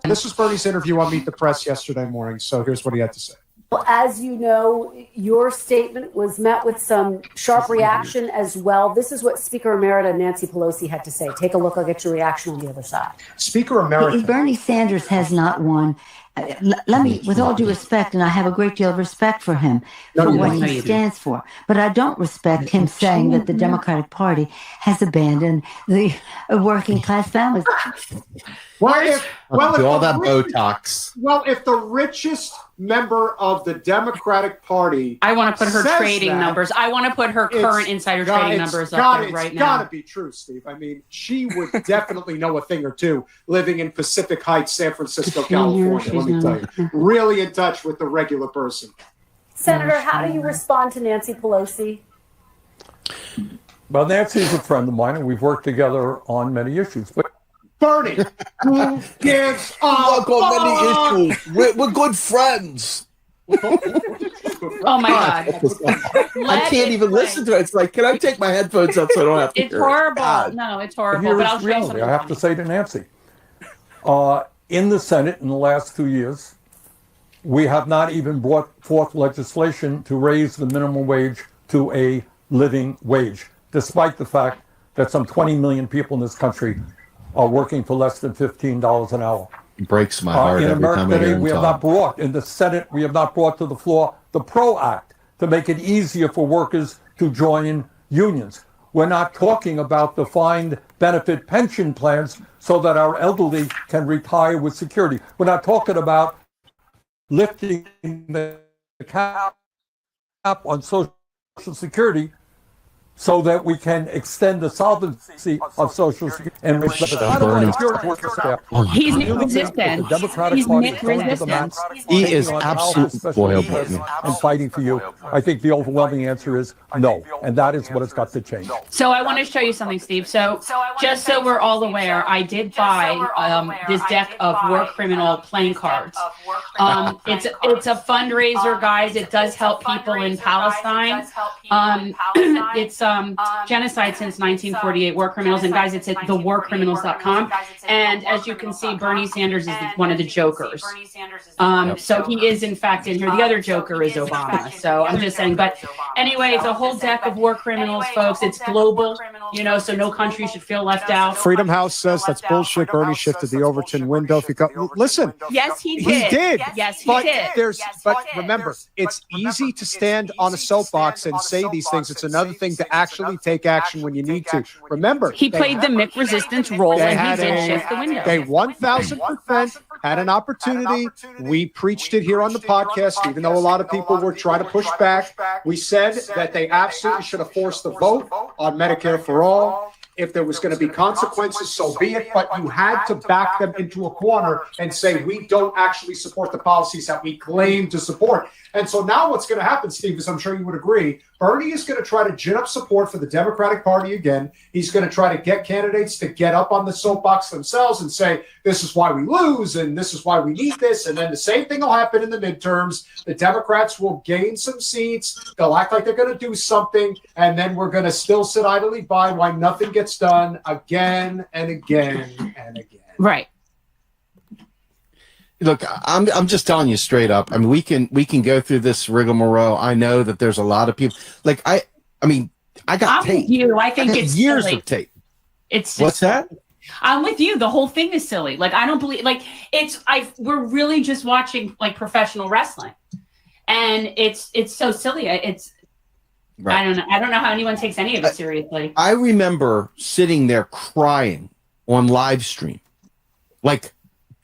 This was Bernie's interview on Meet the Press yesterday morning, so here's what he had to say. Well, as you know, your statement was met with some sharp reaction as well. This is what Speaker Emerita Nancy Pelosi had to say. Take a look. I'll get your reaction on the other side. Speaker Emerita. Bernie Sanders has not won. Let me, with all due respect, and I have a great deal of respect for him, for what he stands for, but I don't respect him saying that the Democratic Party has abandoned the working class families. All that Botox. Well, if the richest member of the Democratic Party, I want to put her trading numbers. I want to put her current insider trading numbers up there right now. It's got to be true, Steve. I mean, she would definitely know a thing or two living in Pacific Heights, San Francisco, California. Let me tell you, really in touch with the regular person. Senator, how do you respond to Nancy Pelosi? Well, Nancy's a friend of mine, and we've worked together on many issues. But Bernie, who gives a fuck on many issues? We're good friends. Oh my God. I can't even listen to it. It's like, can I take my headphones out so I don't have to It's hear it? horrible. God. No, it's horrible. Here But is I'll show you reality. something. I have to say to Nancy, in the Senate in the last 2 years, we have not even brought forth legislation to raise the minimum wage to a living wage, despite the fact that some 20 million people in this country are working for less than $15 an hour. It breaks my heart in every America time I hear today, him we have talk. not brought, in the Senate, we have not brought to the floor the PRO Act to make it easier for workers to join unions. We're not talking about defined benefit pension plans so that our elderly can retire with security. We're not talking about lifting the cap on Social Security so that we can extend the solvency of Social Security and He's Nick resistant. He's Nick resistant. He is absolutely and fighting for you. I think the overwhelming answer is no, and that is what has got to change. So I want to show you something, Steve. So just so we're all aware, I did buy this deck of war criminal playing cards. It's a fundraiser, guys. It does help people in Palestine. It's genocide since 1948, war criminals. And guys, it's at thewarcriminals.com. And as you can see, Bernie Sanders is one of the jokers. So he is in fact in here. The other joker is Obama. So I'm just saying. But anyway, it's a whole deck of war criminals, folks. It's global, so no country should feel left out. Freedom House says that's bullshit. Bernie shifted the Overton window. Listen. Yes, he did. He did. Yes, he but did. But remember, it's easy to stand on a soapbox and say these things. It's another thing to actually take action when you need to. Remember, he played the Mick resistance role and he did shift the window. They 1,000% had an opportunity. We preached it here on the podcast, even though a lot of people were trying to push back. We said that they absolutely should have forced the vote on Medicare for all. If there was going to be consequences, so be it. But you had to back them into a corner and say, we don't actually support the policies that we claim to support. And so now what's going to happen, Steve, is I'm sure you would agree, Bernie is going to try to gin up support for the Democratic Party again. He's going to try to get candidates to get up on the soapbox themselves and say, this is why we lose and this is why we need this. And then the same thing will happen in the midterms. The Democrats will gain some seats. They'll act like they're going to do something. And then we're going to still sit idly by while nothing gets done again and again and again. Right. Look, I'm just telling you straight up. I mean, we can go through this rigmarole. I know that there's a lot of people. Like I mean, I got I'm tape. with you. I think it's years silly. of tape. It's What's that? I'm with you. The whole thing is silly. Like I don't believe. Like we're really just watching like professional wrestling, and it's so silly. It's Right. I don't know how anyone takes any of it seriously. I remember sitting there crying on live stream, like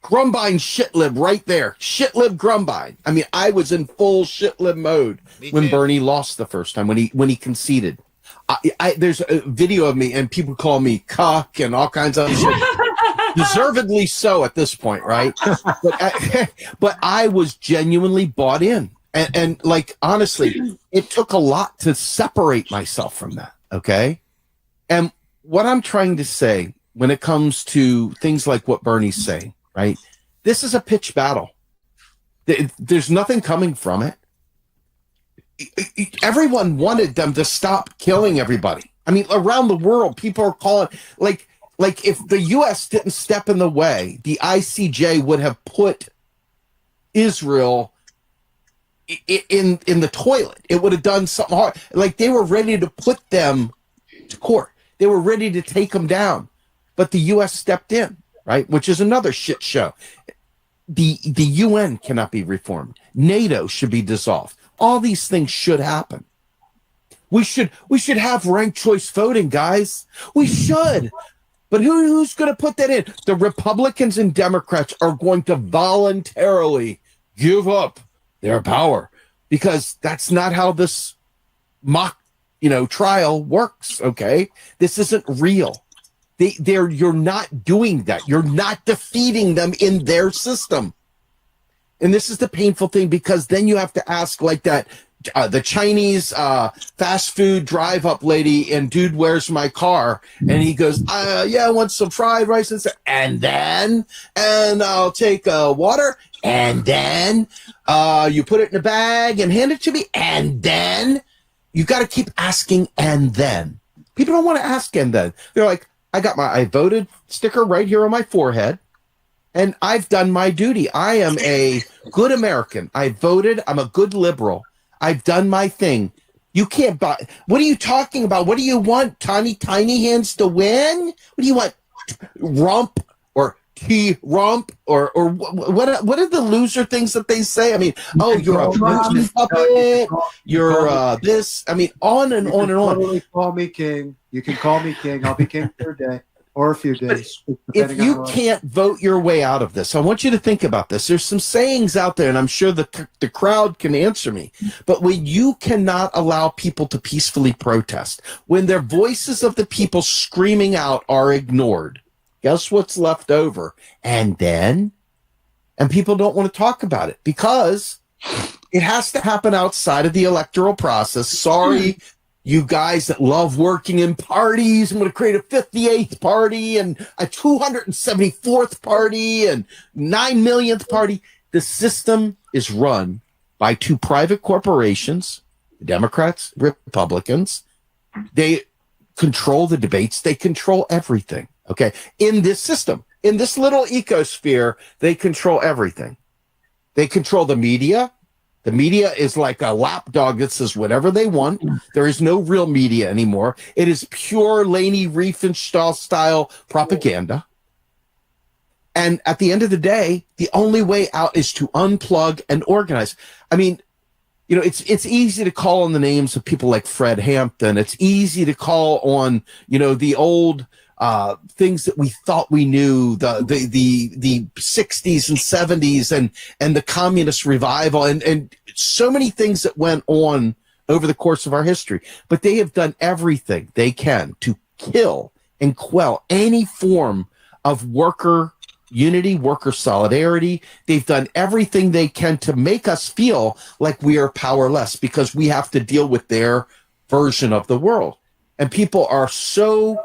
Grumbine shitlib right there, shitlib Grumbine. I mean, I was in full shitlib mode when Bernie lost the first time, when he conceded. There's a video of me, and people call me cuck and all kinds of shit. Deservedly so at this point, right? But I was genuinely bought in. And like, honestly, it took a lot to separate myself from that, okay? And what I'm trying to say when it comes to things like what Bernie's saying, right? This is a pitched battle. There's nothing coming from it. Everyone wanted them to stop killing everybody. I mean, around the world, people are calling, like if the U.S. didn't step in the way, the ICJ would have put Israel in the toilet. It would have done something hard. Like they were ready to put them to court. They were ready to take them down, but the U.S. stepped in, right? Which is another shit show. The UN cannot be reformed. NATO should be dissolved. All these things should happen. We should have ranked choice voting, guys. We should. But who's going to put that in? The Republicans and Democrats are going to voluntarily give up their power, because that's not how this mock, trial works. Okay, this isn't real. You're not doing that. You're not defeating them in their system. And this is the painful thing, because then you have to ask like that, the Chinese fast food drive up lady and Dude, Where's My Car? And he goes, yeah, I want some fried rice and I'll take water. And then you put it in a bag and hand it to me. And then you got to keep asking. And then people don't want to ask. And then they're like, I voted sticker right here on my forehead. And I've done my duty. I am a good American. I voted. I'm a good liberal. I've done my thing. You can't buy. What are you talking about? What do you want? Tiny hands to win? What do you want? Rump or T-rump or what are the loser things that they say? I mean, you're a puppet. You're this. I mean, on and on and on. Totally call me king. You can call me king. I'll be king for a day. or a few days. If you can't vote your way out of this, I want you to think about this. There's some sayings out there, and I'm sure the crowd can answer me. But when you cannot allow people to peacefully protest, when their voices of the people screaming out are ignored, guess what's left over? And people don't want to talk about it because it has to happen outside of the electoral process. Sorry, you guys that love working in parties. I'm going to create a 58th party and a 274th party and 9 millionth party. The system is run by two private corporations, Democrats, Republicans. They control the debates. They control everything. Okay. In this system, in this little ecosphere, they control everything. They control the media. The media is like a lapdog that says whatever they want. There is no real media anymore. It is pure Leni Riefenstahl style propaganda. And at the end of the day, the only way out is to unplug and organize. I mean, you know, it's easy to call on the names of people like Fred Hampton. It's easy to call on, you know, the old things that we thought we knew, the 60s and 70s and the communist revival and so many things that went on over the course of our history. But they have done everything they can to kill and quell any form of worker unity, worker solidarity. They've done everything they can to make us feel like we are powerless because we have to deal with their version of the world. And people are so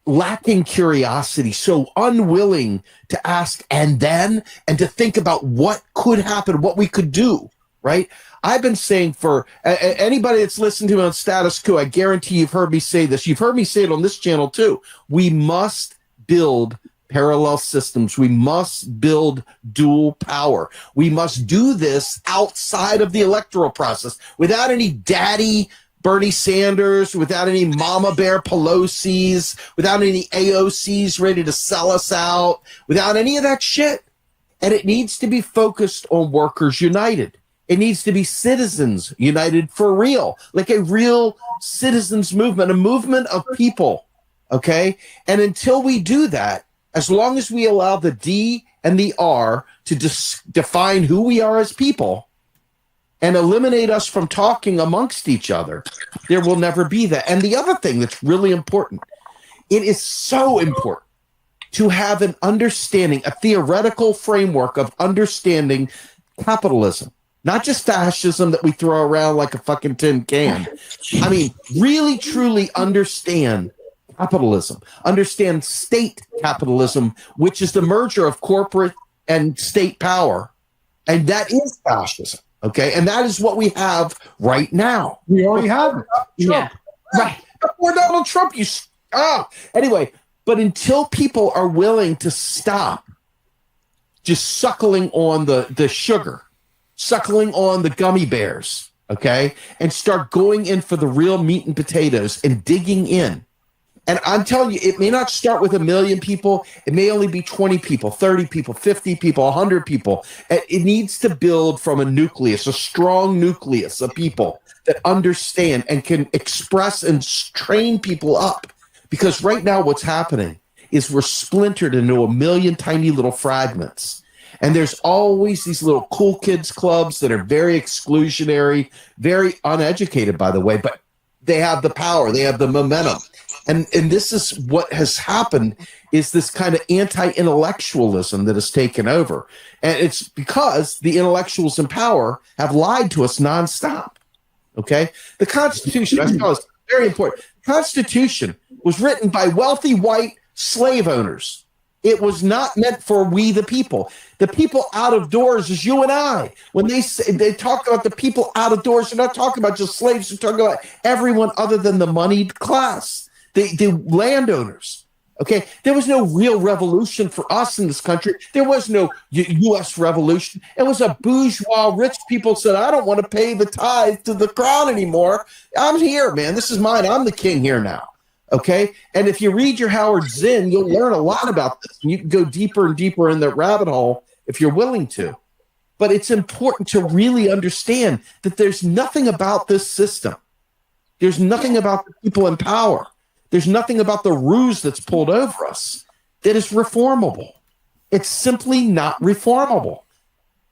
lacking curiosity, so unwilling to ask and to think about what could happen, what we could do, right? I've been saying for anybody that's listened to me on Status Quo, I guarantee you've heard me say this. You've heard me say it on this channel too. We must build parallel systems. We must build dual power. We must do this outside of the electoral process without any daddy Bernie Sanders, without any Mama Bear Pelosi's, without any AOCs ready to sell us out, without any of that shit. And it needs to be focused on workers united. It needs to be citizens united for real, like a real citizens movement, a movement of people, okay? And until we do that, as long as we allow the D and the R to define who we are as people, and eliminate us from talking amongst each other, there will never be that. And the other thing that's really important, it is so important to have an understanding, a theoretical framework of understanding capitalism, not just fascism that we throw around like a fucking tin can. I mean, really, truly understand capitalism, understand state capitalism, which is the merger of corporate and state power. And that is fascism. Okay, and that is what we have right now. We already have it. Yeah, right. Before Donald Trump, Anyway, but until people are willing to stop just suckling on the sugar, suckling on the gummy bears, okay, and start going in for the real meat and potatoes and digging in. And I'm telling you, it may not start with 1 million people. It may only be 20 people, 30 people, 50 people, 100 people. It needs to build from a nucleus, a strong nucleus of people that understand and can express and train people up. Because right now what's happening is we're splintered into 1 million tiny little fragments. And there's always these little cool kids clubs that are very exclusionary, very uneducated, by the way, but they have the power, they have the momentum. And this is what has happened, is this kind of anti-intellectualism that has taken over. And it's because the intellectuals in power have lied to us nonstop. Okay? The Constitution, I thought was very important. The Constitution was written by wealthy white slave owners. It was not meant for we the people. The people out of doors is you and I. When they talk about the people out of doors, they're not talking about just slaves. They're talking about everyone other than the moneyed class. The landowners, okay? There was no real revolution for us in this country. There was no U.S. revolution. It was a bourgeois rich people said, I don't want to pay the tithe to the crown anymore. I'm here, man. This is mine. I'm the king here now, okay? And if you read your Howard Zinn, you'll learn a lot about this. And you can go deeper and deeper in that rabbit hole if you're willing to. But it's important to really understand that there's nothing about this system. There's nothing about the people in power There's nothing about the ruse that's pulled over us that is reformable. It's simply not reformable.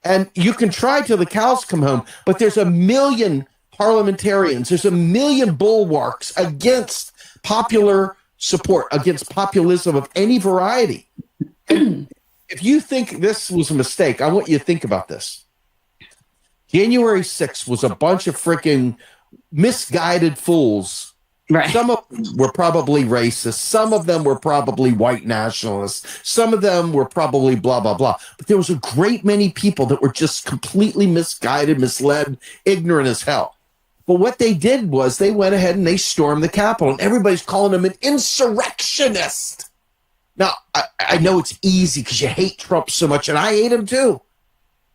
And you can try till the cows come home, but there's a million parliamentarians, there's a million bulwarks against popular support, against populism of any variety. And if you think this was a mistake, I want you to think about this. January 6th was a bunch of freaking misguided fools. Right. Some of them were probably racist. Some of them were probably white nationalists. Some of them were probably blah, blah, blah. But there was a great many people that were just completely misguided, misled, ignorant as hell. But what they did was they went ahead and they stormed the Capitol, and everybody's calling him an insurrectionist. Now, I know it's easy because you hate Trump so much, and I hate him too.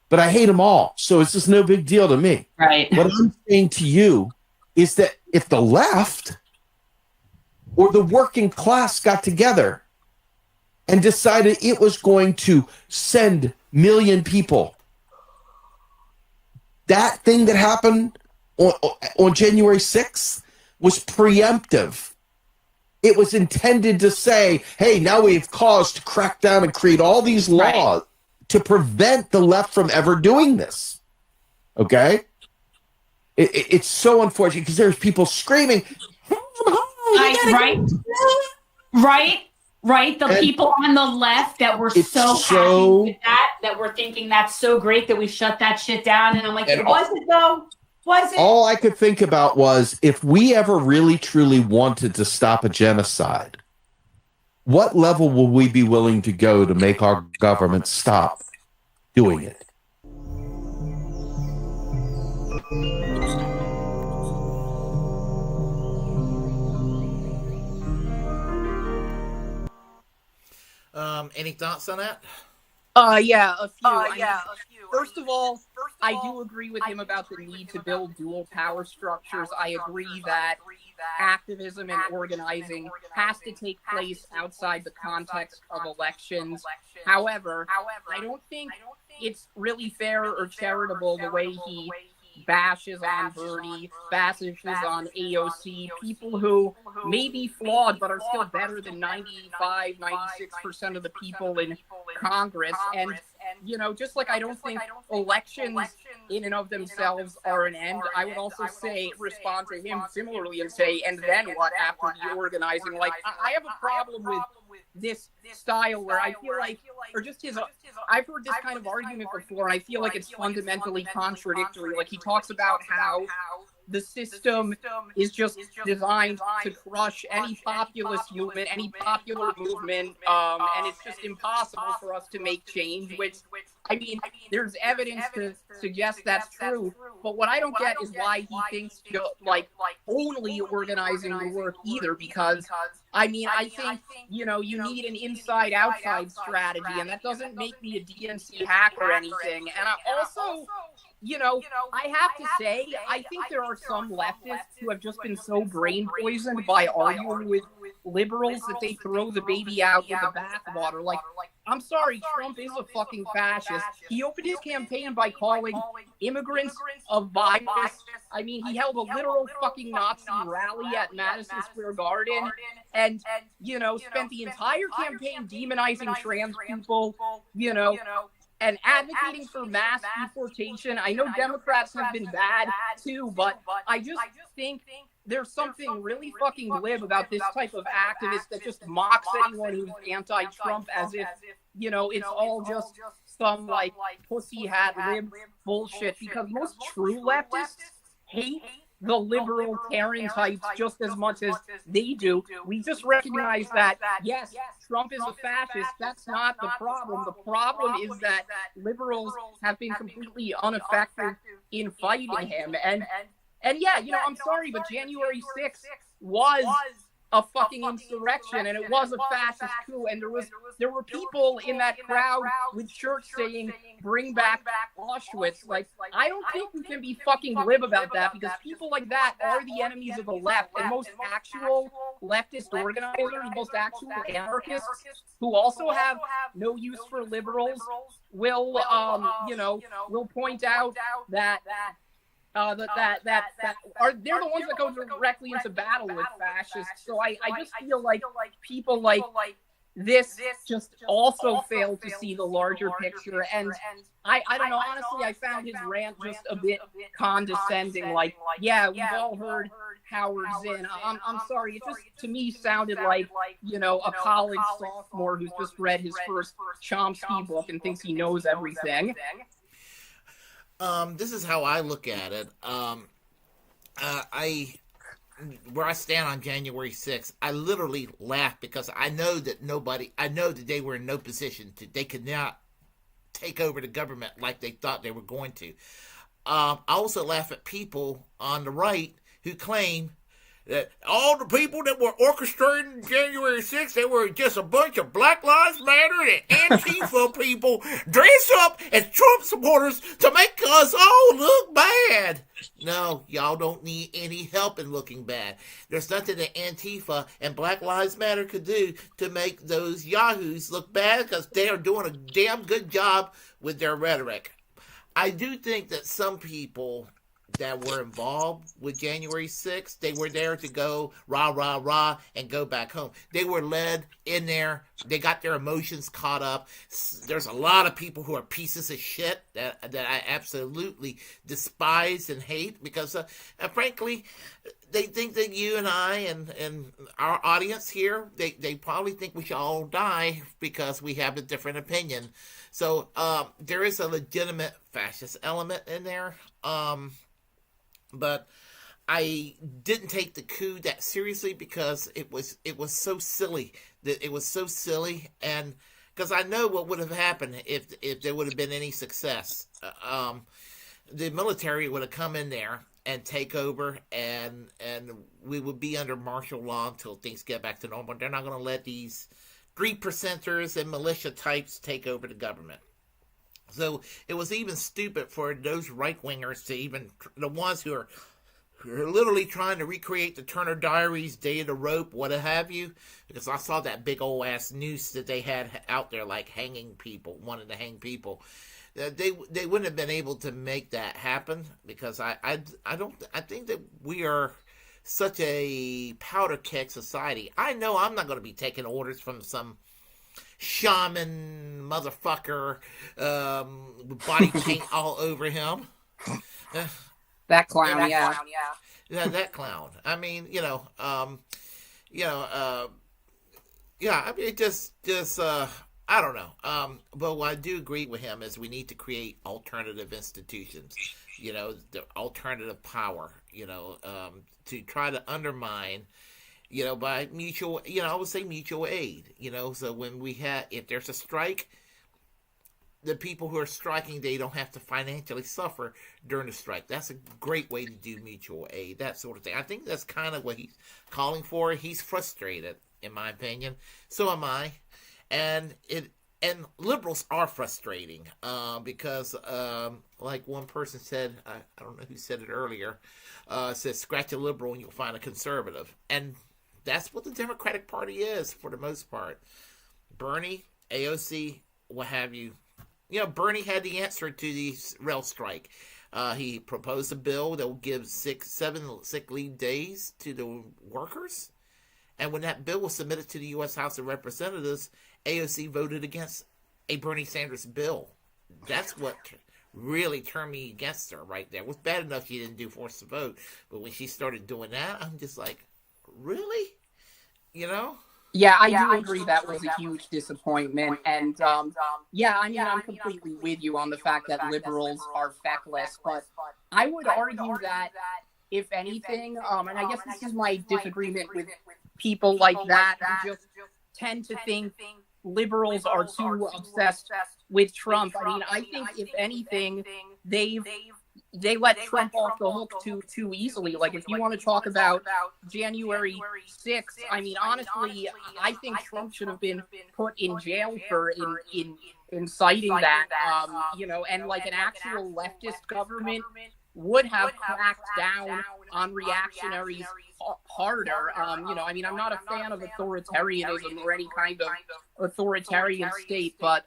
But I hate them all, so it's just no big deal to me. Right. What I'm saying to you is that if the left or the working class got together and decided it was going to send million people, that thing that happened on January 6th was preemptive. It was intended to say, hey, now we have cause to crack down and create all these laws to prevent the left from ever doing this. Okay? It's so unfortunate because there's people screaming, right. The people on the left that were so happy with that were thinking that's so great that we shut that shit down. And I'm like, was it though? Was it? All I could think about was if we ever really truly wanted to stop a genocide, what level will we be willing to go to make our government stop doing it? Any thoughts on that? Yeah, a few. First of all, I do agree with him about the need to build dual power structures. I agree that activism and organizing has to take place outside the context of elections. However, I don't think it's really fair or charitable the way he bashes on Bernie, bashes on AOC, people who may be flawed but are still better than 95, 96% of the people in Congress. And, you know, just like I don't think elections in and of themselves are an end, I would also say, respond to him similarly and say, and then what after the organizing? Like, I have a problem with this style where I feel like, or just his, I've heard this kind of argument before, and I feel like it's fundamentally contradictory. Like, he talks about how the system is just designed to crush any populist movement, any popular movement, and it's just impossible for us to make change, which, I mean, there's evidence to suggest that's true, but what I don't get is why he thinks, like, only organizing will work either, because, I mean, I think, you know, you need an inside-outside strategy, and that doesn't make me a DNC hack or anything, and I also... You know, I have to say, I think there are some leftists who have just been so brain poisoned by arguing with liberals that they throw the baby out with the bathwater. Like, I'm sorry, Trump is a fucking fascist. He opened his campaign by calling immigrants a virus. I mean, he held a literal fucking Nazi rally at Madison Square Garden and, you know, spent the entire campaign demonizing trans people, you know, and advocating for mass deportation. I know Democrats have been bad too, but I just think there's something really fucking glib about this type of activist that just mocks anyone who's anti-Trump as if, you know, it's all just some like pussy hat lib bullshit, because most true leftists hate the liberal Karen types just as much as they do. We just recognize that, yes, Trump is a fascist. That's not the problem. The problem is that liberals have been completely ineffective in fighting him. And yeah, you know, I'm sorry, but January 6th was a fucking insurrection, and it was a fascist coup, and there were people in that crowd with shirts saying bring back Auschwitz. Like, I don't think we can be fucking glib about that, because people like that are the enemies of the left, and most actual leftist organizers, most actual anarchists who also have no use for liberals will you know, will point out that that are they're the ones that go directly into battle with fascists. So I just feel like people like this just also fail to see the larger picture. And I don't know, honestly, I found his rant just a bit condescending. Like, yeah, we've all heard Howard's in. I'm sorry, it just to me sounded like, you know, a college sophomore who's just read his first Chomsky book and thinks he knows everything. This is how I look at it. Where I stand on January 6th, I literally laugh because I know that they were in no position they could not take over the government like they thought they were going to. I also laugh at people on the right who claim that all the people that were orchestrating January 6th, they were just a bunch of Black Lives Matter and Antifa people dressed up as Trump supporters to make us all look bad. No, y'all don't need any help in looking bad. There's nothing that Antifa and Black Lives Matter could do to make those yahoos look bad because they are doing a damn good job with their rhetoric. I do think that some people that were involved with January 6th, they were there to go rah, rah, rah, and go back home. They were led in there. They got their emotions caught up. There's a lot of people who are pieces of shit that I absolutely despise and hate because, frankly, they think that you and I and our audience here, they probably think we should all die because we have a different opinion. So there is a legitimate fascist element in there. But I didn't take the coup that seriously because it was so silly. It was so silly, and because I know what would have happened if there would have been any success. The military would have come in there and take over, and we would be under martial law until things get back to normal. They're not going to let these 3%ers and militia types take over the government. So it was even stupid for those right-wingers to even, the ones who are literally trying to recreate the Turner Diaries, Day of the Rope, what have you, because I saw that big old ass noose that they had out there, like hanging people, wanting to hang people. They wouldn't have been able to make that happen because I think that we are such a powder keg society. I know I'm not going to be taking orders from some shaman motherfucker with body paint all over him. That clown, yeah, that clown. I mean, yeah. I mean, it just I don't know. But what I do agree with him is we need to create alternative institutions. You know, the alternative power. You know, to try to undermine. You know, by mutual, I would say mutual aid, so when if there's a strike, the people who are striking, they don't have to financially suffer during the strike. That's a great way to do mutual aid, that sort of thing. I think that's kind of what he's calling for. He's frustrated, in my opinion. So am I. And liberals are frustrating, because, like one person said, I don't know who said it earlier, says scratch a liberal and you'll find a conservative. And that's what the Democratic Party is for the most part. Bernie, AOC, what have you. Bernie had the answer to the rail strike. He proposed a bill that will give 7 sick leave days to the workers. And when that bill was submitted to the U.S. House of Representatives, AOC voted against a Bernie Sanders bill. That's what really turned me against her right there. It was bad enough she didn't do force to vote. But when she started doing that, I'm just like, really? Yeah, I do agree that was a huge disappointment. And yeah, I mean, I'm completely with you on the fact that liberals are feckless. But I would argue that, if anything, and I guess this is my disagreement with people like that who just tend to think liberals are too obsessed with Trump. I mean, I think, if anything, they let Trump off the hook too easily. Like, if you want to talk about January 6th, I mean, honestly, I think Trump should have been put in jail for inciting that, and like an actual leftist government would have cracked down on reactionaries harder. I mean, I'm not a fan of authoritarianism or any kind of authoritarian state, but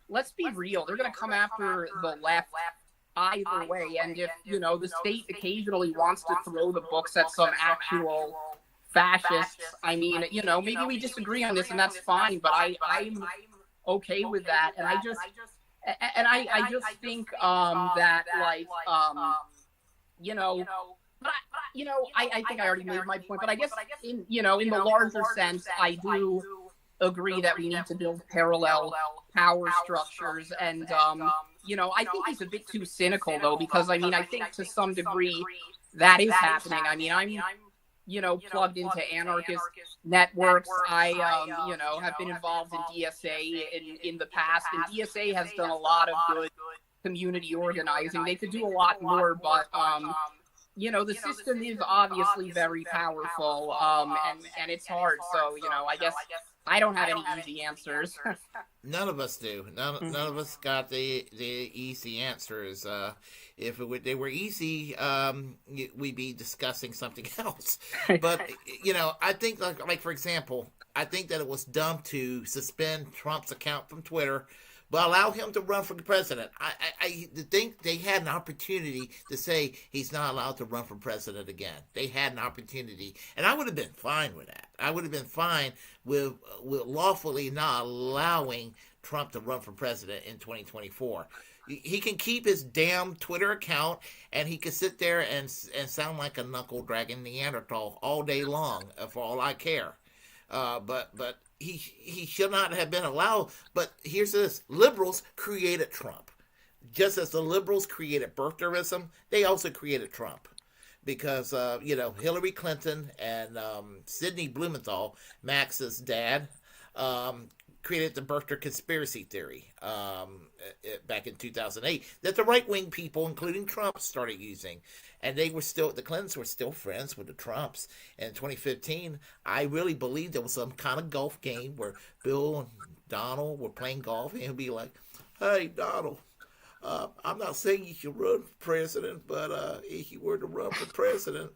let's be real. They're going to come after the left either way. And if, the state occasionally wants to throw the books at some actual fascists, I mean, maybe we disagree on this and that's fine, but I'm okay with that. And I just think that, like, I think I already made my point, but I guess in the larger sense, I do agree that we need to build parallel power structures. And, I think he's a bit too cynical, though, because, I mean, I think to some degree that is happening. I mean, I'm plugged into anarchist networks. I, have been involved in DSA in the past, and DSA has done a lot of good community organizing. They could do a lot more, but, the system is obviously very powerful, and it's hard. So, I guess I don't have any easy answers. None of us do. None of us got the easy answers. If they were easy, we'd be discussing something else. But I think, like for example, I think that it was dumb to suspend Trump's account from Twitter, but allow him to run for the president. I think they had an opportunity to say he's not allowed to run for president again. They had an opportunity, and I would have been fine with that. I would have been fine with lawfully not allowing Trump to run for president in 2024. He can keep his damn Twitter account, and he can sit there and sound like a knuckle-dragging Neanderthal all day long, for all I care. But he should not have been allowed. But here's this: liberals created Trump, just as the liberals created birtherism. They also created Trump, because Hillary Clinton and Sidney Blumenthal, Max's dad, created the birther conspiracy theory back in 2008 that the right-wing people, including Trump, started using. And the Clintons were still friends with the Trumps. And in 2015, I really believe there was some kind of golf game where Bill and Donald were playing golf, and he'll be like, "Hey, Donald, I'm not saying you should run for president, but if you were to run for president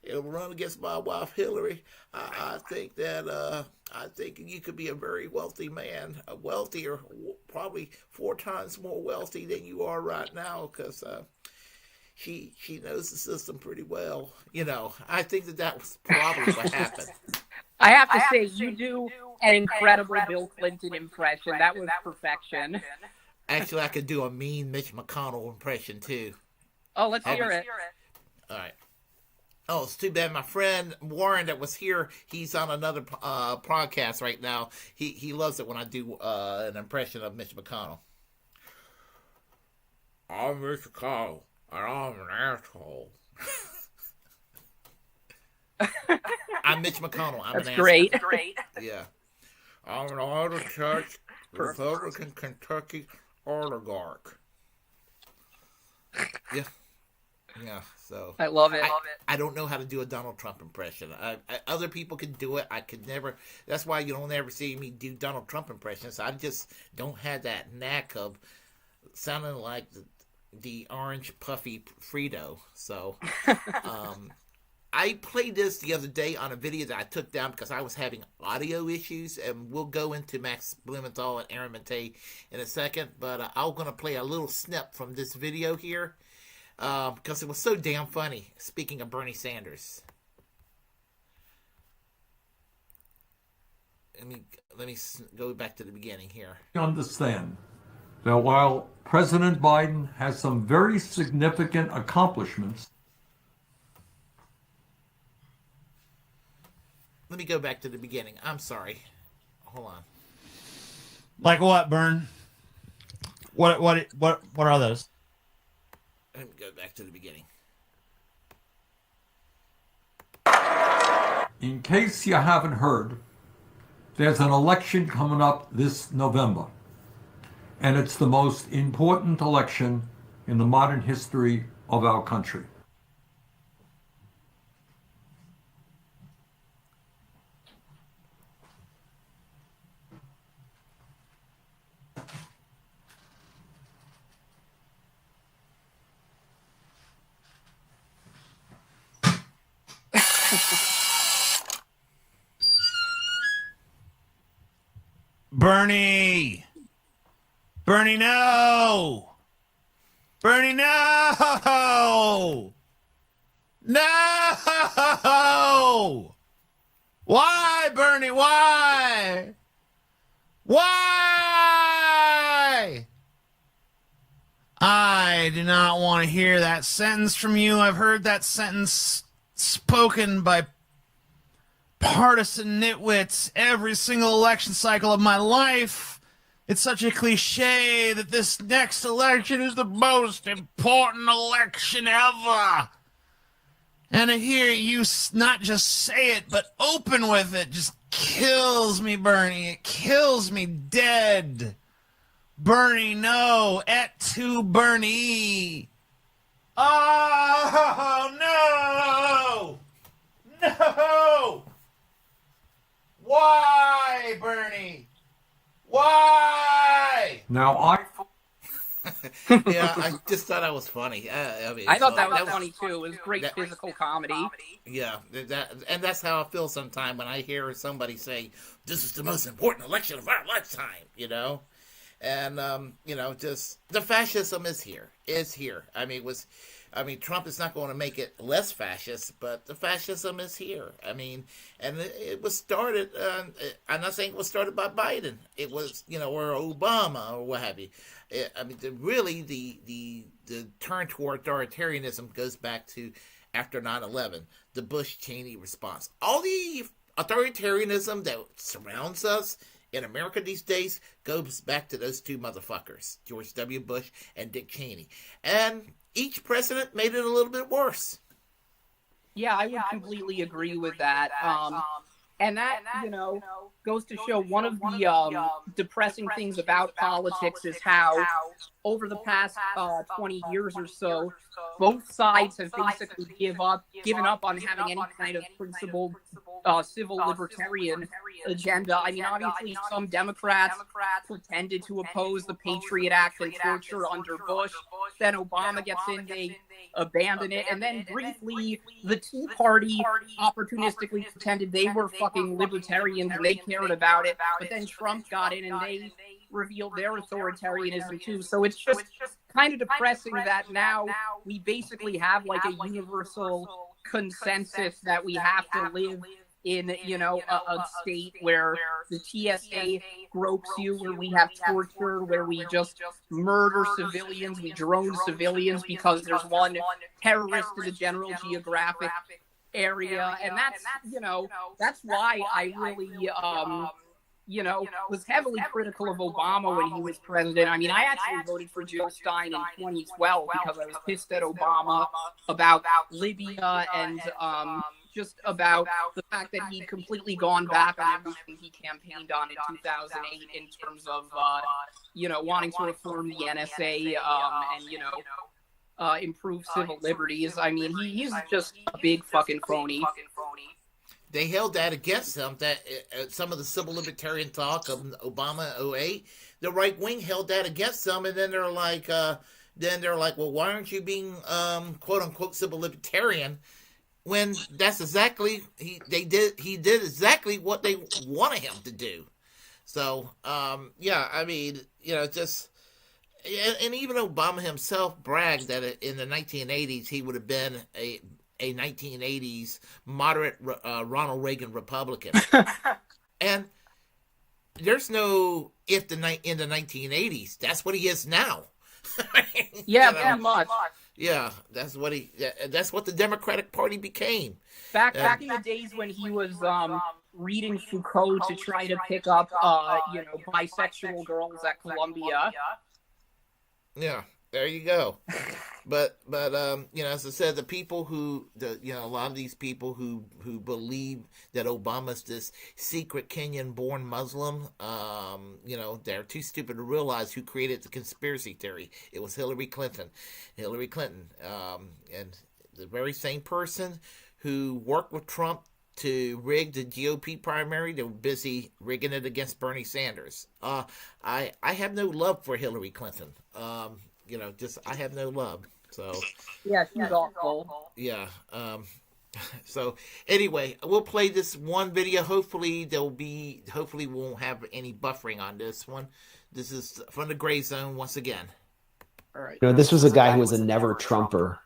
and run against my wife Hillary, I think that I think you could be a very wealthy man, wealthier, probably 4 times more wealthy than you are right now, because she knows the system pretty well." I think that was probably what happened. I have to say, you do an incredible Bill Clinton impression. That was perfection. Actually, I could do a mean Mitch McConnell impression, too. Oh, let's hear it. All right. Oh, it's too bad. My friend Warren that was here, he's on another podcast right now. He loves it when I do an impression of Mitch McConnell. I'm Mitch McConnell, and I'm an asshole. I'm Mitch McConnell. I'm That's an great. asshole. Great. Yeah. I'm an out-of-touch Republican Kentucky oligarch. Yeah. Yeah, so I love it. I don't know how to do a Donald Trump impression. Other people can do it. I could never. That's why you don't ever see me do Donald Trump impressions. I just don't have that knack of sounding like the orange puffy Frito. So I played this the other day on a video that I took down because I was having audio issues, and we'll go into Max Blumenthal and Aaron Mate in a second. But I'm going to play a little snip from this video here. Because it was so damn funny. Speaking of Bernie Sanders, let me go back to the beginning here. Understand that while President Biden has some very significant accomplishments. Let me go back to the beginning. I'm sorry. Hold on. Like what, Bern? What are those? Let me go back to the beginning. In case you haven't heard, there's an election coming up this November, and it's the most important election in the modern history of our country. Bernie, no! Bernie, no! No! Why, Bernie? Why? Why? I do not want to hear that sentence from you. I've heard that sentence spoken by partisan nitwits every single election cycle of my life. It's such a cliche that this next election is the most important election ever. And to hear you not just say it, but open with it just kills me, Bernie. It kills me dead. Bernie, no. Et tu, Bernie. Oh, no. No. Why, Bernie? Why? Now I. Yeah, I just thought that was funny. I thought that was funny too. It was great physical comedy. Yeah, and that's how I feel sometimes when I hear somebody say, "This is the most important election of our lifetime," you know, and just the fascism is here. It's here. I mean, Trump is not going to make it less fascist, but the fascism is here. I mean, and it was started. I'm not saying it was started by Biden. It was, or Obama or what have you. Really, the turn to authoritarianism goes back to after 9/11, the Bush-Cheney response. All the authoritarianism that surrounds us in America these days goes back to those two motherfuckers, George W. Bush and Dick Cheney. And each president made it a little bit worse. Yeah, I would completely agree with that. And that, goes to show one of the depressing things about politics is how over the past 20 years or so, both sides have basically given up on having any kind of principled civil libertarian agenda. I mean, obviously, some Democrats pretended to oppose the Patriot Act and torture under Bush. Then Obama gets in, they abandon it. And then briefly, the Tea Party opportunistically pretended they were fucking libertarians and they cared about it. But then Trump got in and they revealed their authoritarianism too. So it's just kind of depressing that now we basically have like a universal consensus that we have to live in, a state where the TSA gropes you, where we have torture, where we just murder civilians, we drone civilians because there's one terrorist in the general geographic area. And that's why I really, was heavily critical of Obama when he was president. I mean, I actually voted for Joe Stein in 2012 because I was pissed at Obama about Libya and just about the fact that he'd completely gone back on everything he campaigned on in 2008 in terms of, wanting to reform the NSA and, improve civil liberties. I mean, he's just a big fucking phony. They held that against him, that some of the civil libertarian talk of Obama in 2008, the right wing held that against them, and then they're like, well, why aren't you being quote unquote civil libertarian? When that's exactly he did exactly what they wanted him to do. So just and even Obama himself bragged that in the 1980s he would have been a 1980s moderate Ronald Reagan Republican. And there's no in the 1980s. That's what he is now. Yeah, pretty much. Yeah, that's what the Democratic Party became. Back in the days when he was reading Foucault to try to pick up bisexual girls at Columbia. Yeah, there you go. But as I said, the people a lot of these people who believe that Obama's this secret Kenyan-born Muslim, they're too stupid to realize who created the conspiracy theory. It was Hillary Clinton, and the very same person who worked with Trump to rig the GOP primary. They were busy rigging it against Bernie Sanders. I have no love for Hillary Clinton. I have no love. So yeah, she's awful. Yeah. So anyway, we'll play this one video. Hopefully we won't have any buffering on this one. This is from the Gray Zone once again. All right. This was a guy who was a never Trumper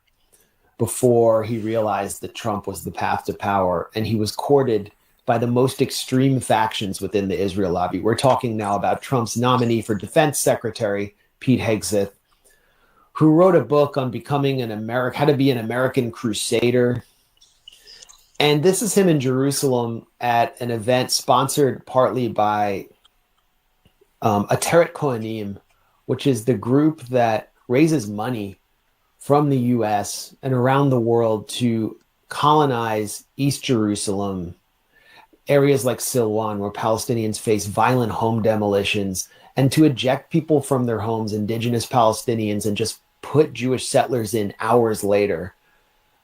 before he realized that Trump was the path to power, and he was courted by the most extreme factions within the Israel lobby. We're talking now about Trump's nominee for defense secretary, Pete Hegseth, who wrote a book on becoming how to be an American crusader. And this is him in Jerusalem at an event sponsored partly by Ateret Kohanim, which is the group that raises money from the U.S. and around the world to colonize East Jerusalem, areas like Silwan, where Palestinians face violent home demolitions, and to eject people from their homes, indigenous Palestinians, and just put Jewish settlers in hours later.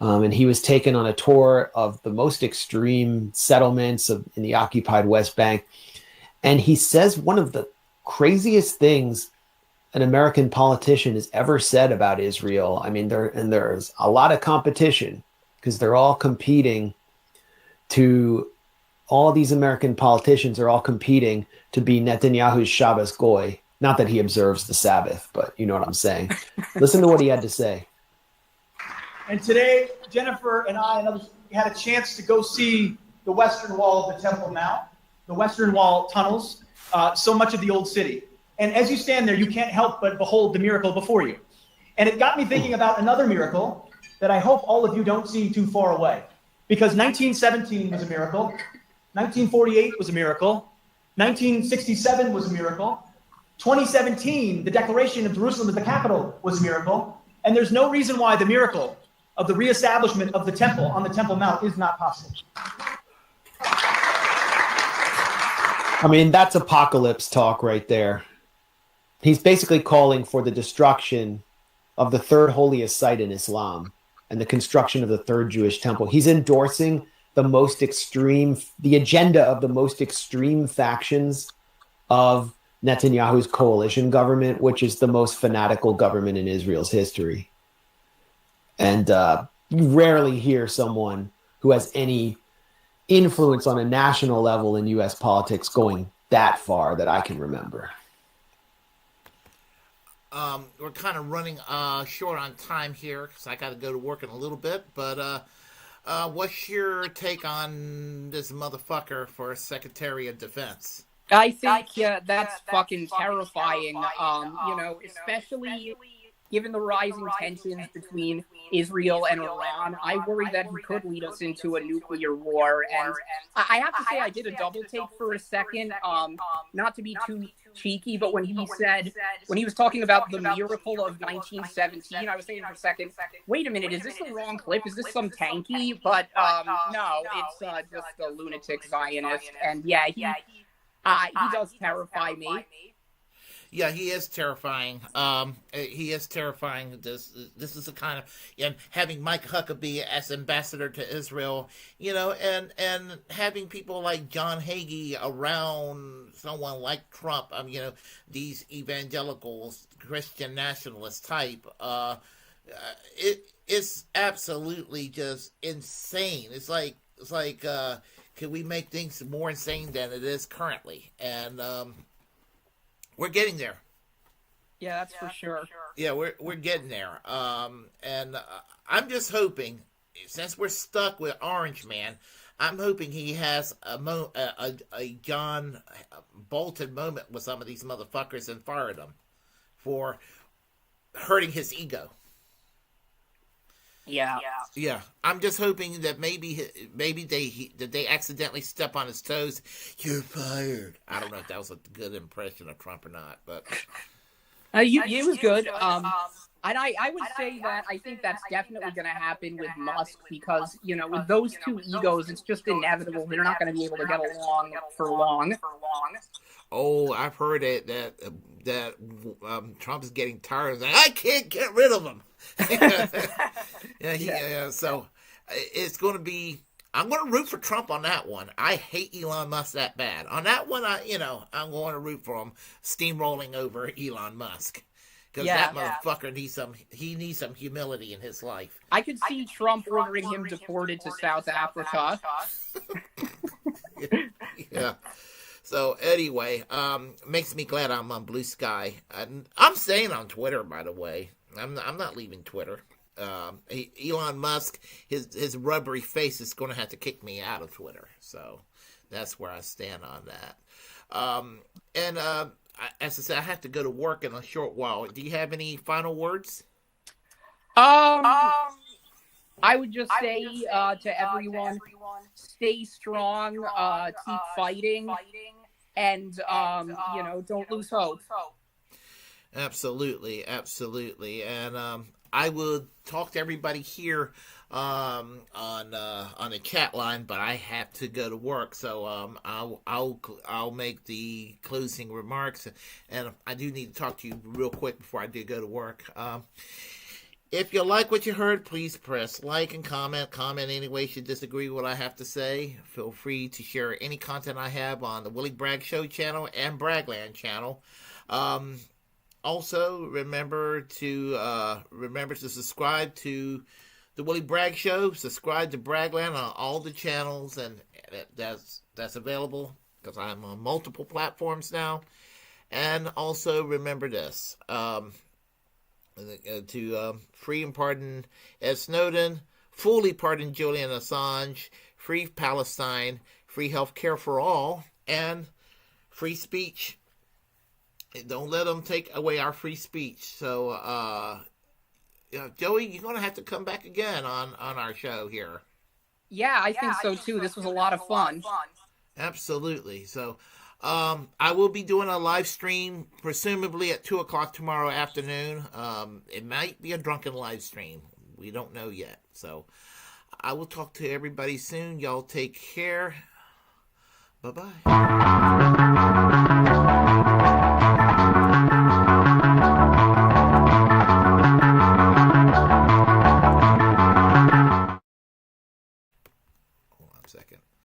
And he was taken on a tour of the most extreme settlements in the occupied West Bank. And he says one of the craziest things an American politician has ever said about Israel. I mean, there's a lot of competition because they're all competing all these American politicians are all competing to be Netanyahu's Shabbos Goy. Not that he observes the Sabbath, but you know what I'm saying. Listen to what he had to say. And today, Jennifer and I and others had a chance to go see the Western Wall of the Temple Mount, the Western Wall tunnels, so much of the old city. And as you stand there, you can't help but behold the miracle before you. And it got me thinking about another miracle that I hope all of you don't see too far away. Because 1917 was a miracle, 1948 was a miracle, 1967 was a miracle, 2017, the declaration of Jerusalem as the capital was a miracle, and there's no reason why the miracle of the reestablishment of the temple on the Temple Mount is not possible. I mean, that's apocalypse talk right there. He's basically calling for the destruction of the third holiest site in Islam and the construction of the third Jewish temple. He's endorsing the agenda of the most extreme factions of Netanyahu's coalition government, which is the most fanatical government in Israel's history. And you rarely hear someone who has any influence on a national level in U.S. politics going that far that I can remember. We're kind of running short on time here because I got to go to work in a little bit. But what's your take on this motherfucker for Secretary of Defense? I think that's fucking terrifying. Especially given the rising tensions between Israel and Iran. I worry that he could lead us into a nuclear war. And I have to say, I did a double take for a second, not to be too cheeky, but when he was talking about the miracle of 1917, I was thinking for a second, wait a minute, is this the wrong clip? Is this some tanky? But no, it's just a lunatic Zionist. And yeah, he does terrify me. Yeah, he is terrifying. He is terrifying. This is the kind of, and having Mike Huckabee as ambassador to Israel, and having people like John Hagee around someone like Trump. These evangelicals, Christian nationalist type. It's absolutely just insane. It's like, can we make things more insane than it is currently? And we're getting there. Yeah, that's for sure. Yeah, we're getting there. And I'm just hoping, since we're stuck with Orange Man, I'm hoping he has a John Bolton moment with some of these motherfuckers and fired them for hurting his ego. Yeah. I'm just hoping that maybe they accidentally step on his toes. You're fired. I don't know if that was a good impression of Trump or not, but it was good. And I would say that I think that's definitely going to happen with Musk because with those two egos, it's just inevitable. They're not going to be able to get along for long. Oh, I've heard that Trump is getting tired of that. I can't get rid of him. So it's going to be. I'm going to root for Trump on that one. I hate Elon Musk that bad. On that one, I'm going to root for him steamrolling over Elon Musk because that motherfucker needs some humility in his life. I could see Trump ordering him deported to South Africa. Yeah. So anyway, makes me glad I'm on Blue Sky. I'm staying on Twitter, by the way. I'm not leaving Twitter. Elon Musk, his rubbery face is going to have to kick me out of Twitter. So that's where I stand on that. As I said, I have to go to work in a short while. Do you have any final words? I would just say to everyone, stay strong, keep fighting, and don't lose hope. Absolutely, and I will talk to everybody here on the chat line, but I have to go to work, so I'll make the closing remarks, and I do need to talk to you real quick before I do go to work. If you like what you heard, please press like and comment. Comment any way you disagree with what I have to say. Feel free to share any content I have on the Willy Bragg Show channel and Braggland channel. Also, remember to subscribe to the Willy Bragg Show. Subscribe to Braggland on all the channels, and that's available because I'm on multiple platforms now. And also remember this. To free and pardon Ed Snowden, fully pardon Julian Assange, free Palestine, free health care for all, and free speech. Don't let them take away our free speech. So, Joey, you're going to have to come back again on our show here. Yeah, I think so too. This was a lot of fun. Absolutely. So, I will be doing a live stream, presumably at 2:00 tomorrow afternoon. It might be a drunken live stream. We don't know yet. So I will talk to everybody soon. Y'all take care. Bye-bye.